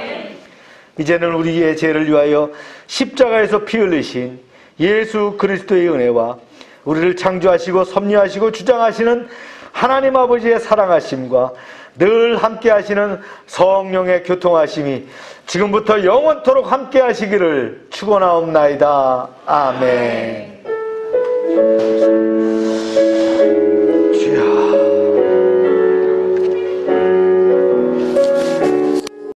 이제는 우리의 죄를 위하여 십자가에서 피 흘리신 예수 그리스도의 은혜와 우리를 창조하시고 섭리하시고 주장하시는 하나님 아버지의 사랑하심과 늘 함께 하시는 성령의 교통하심이 지금부터 영원토록 함께 하시기를 축원하옵나이다. 아멘.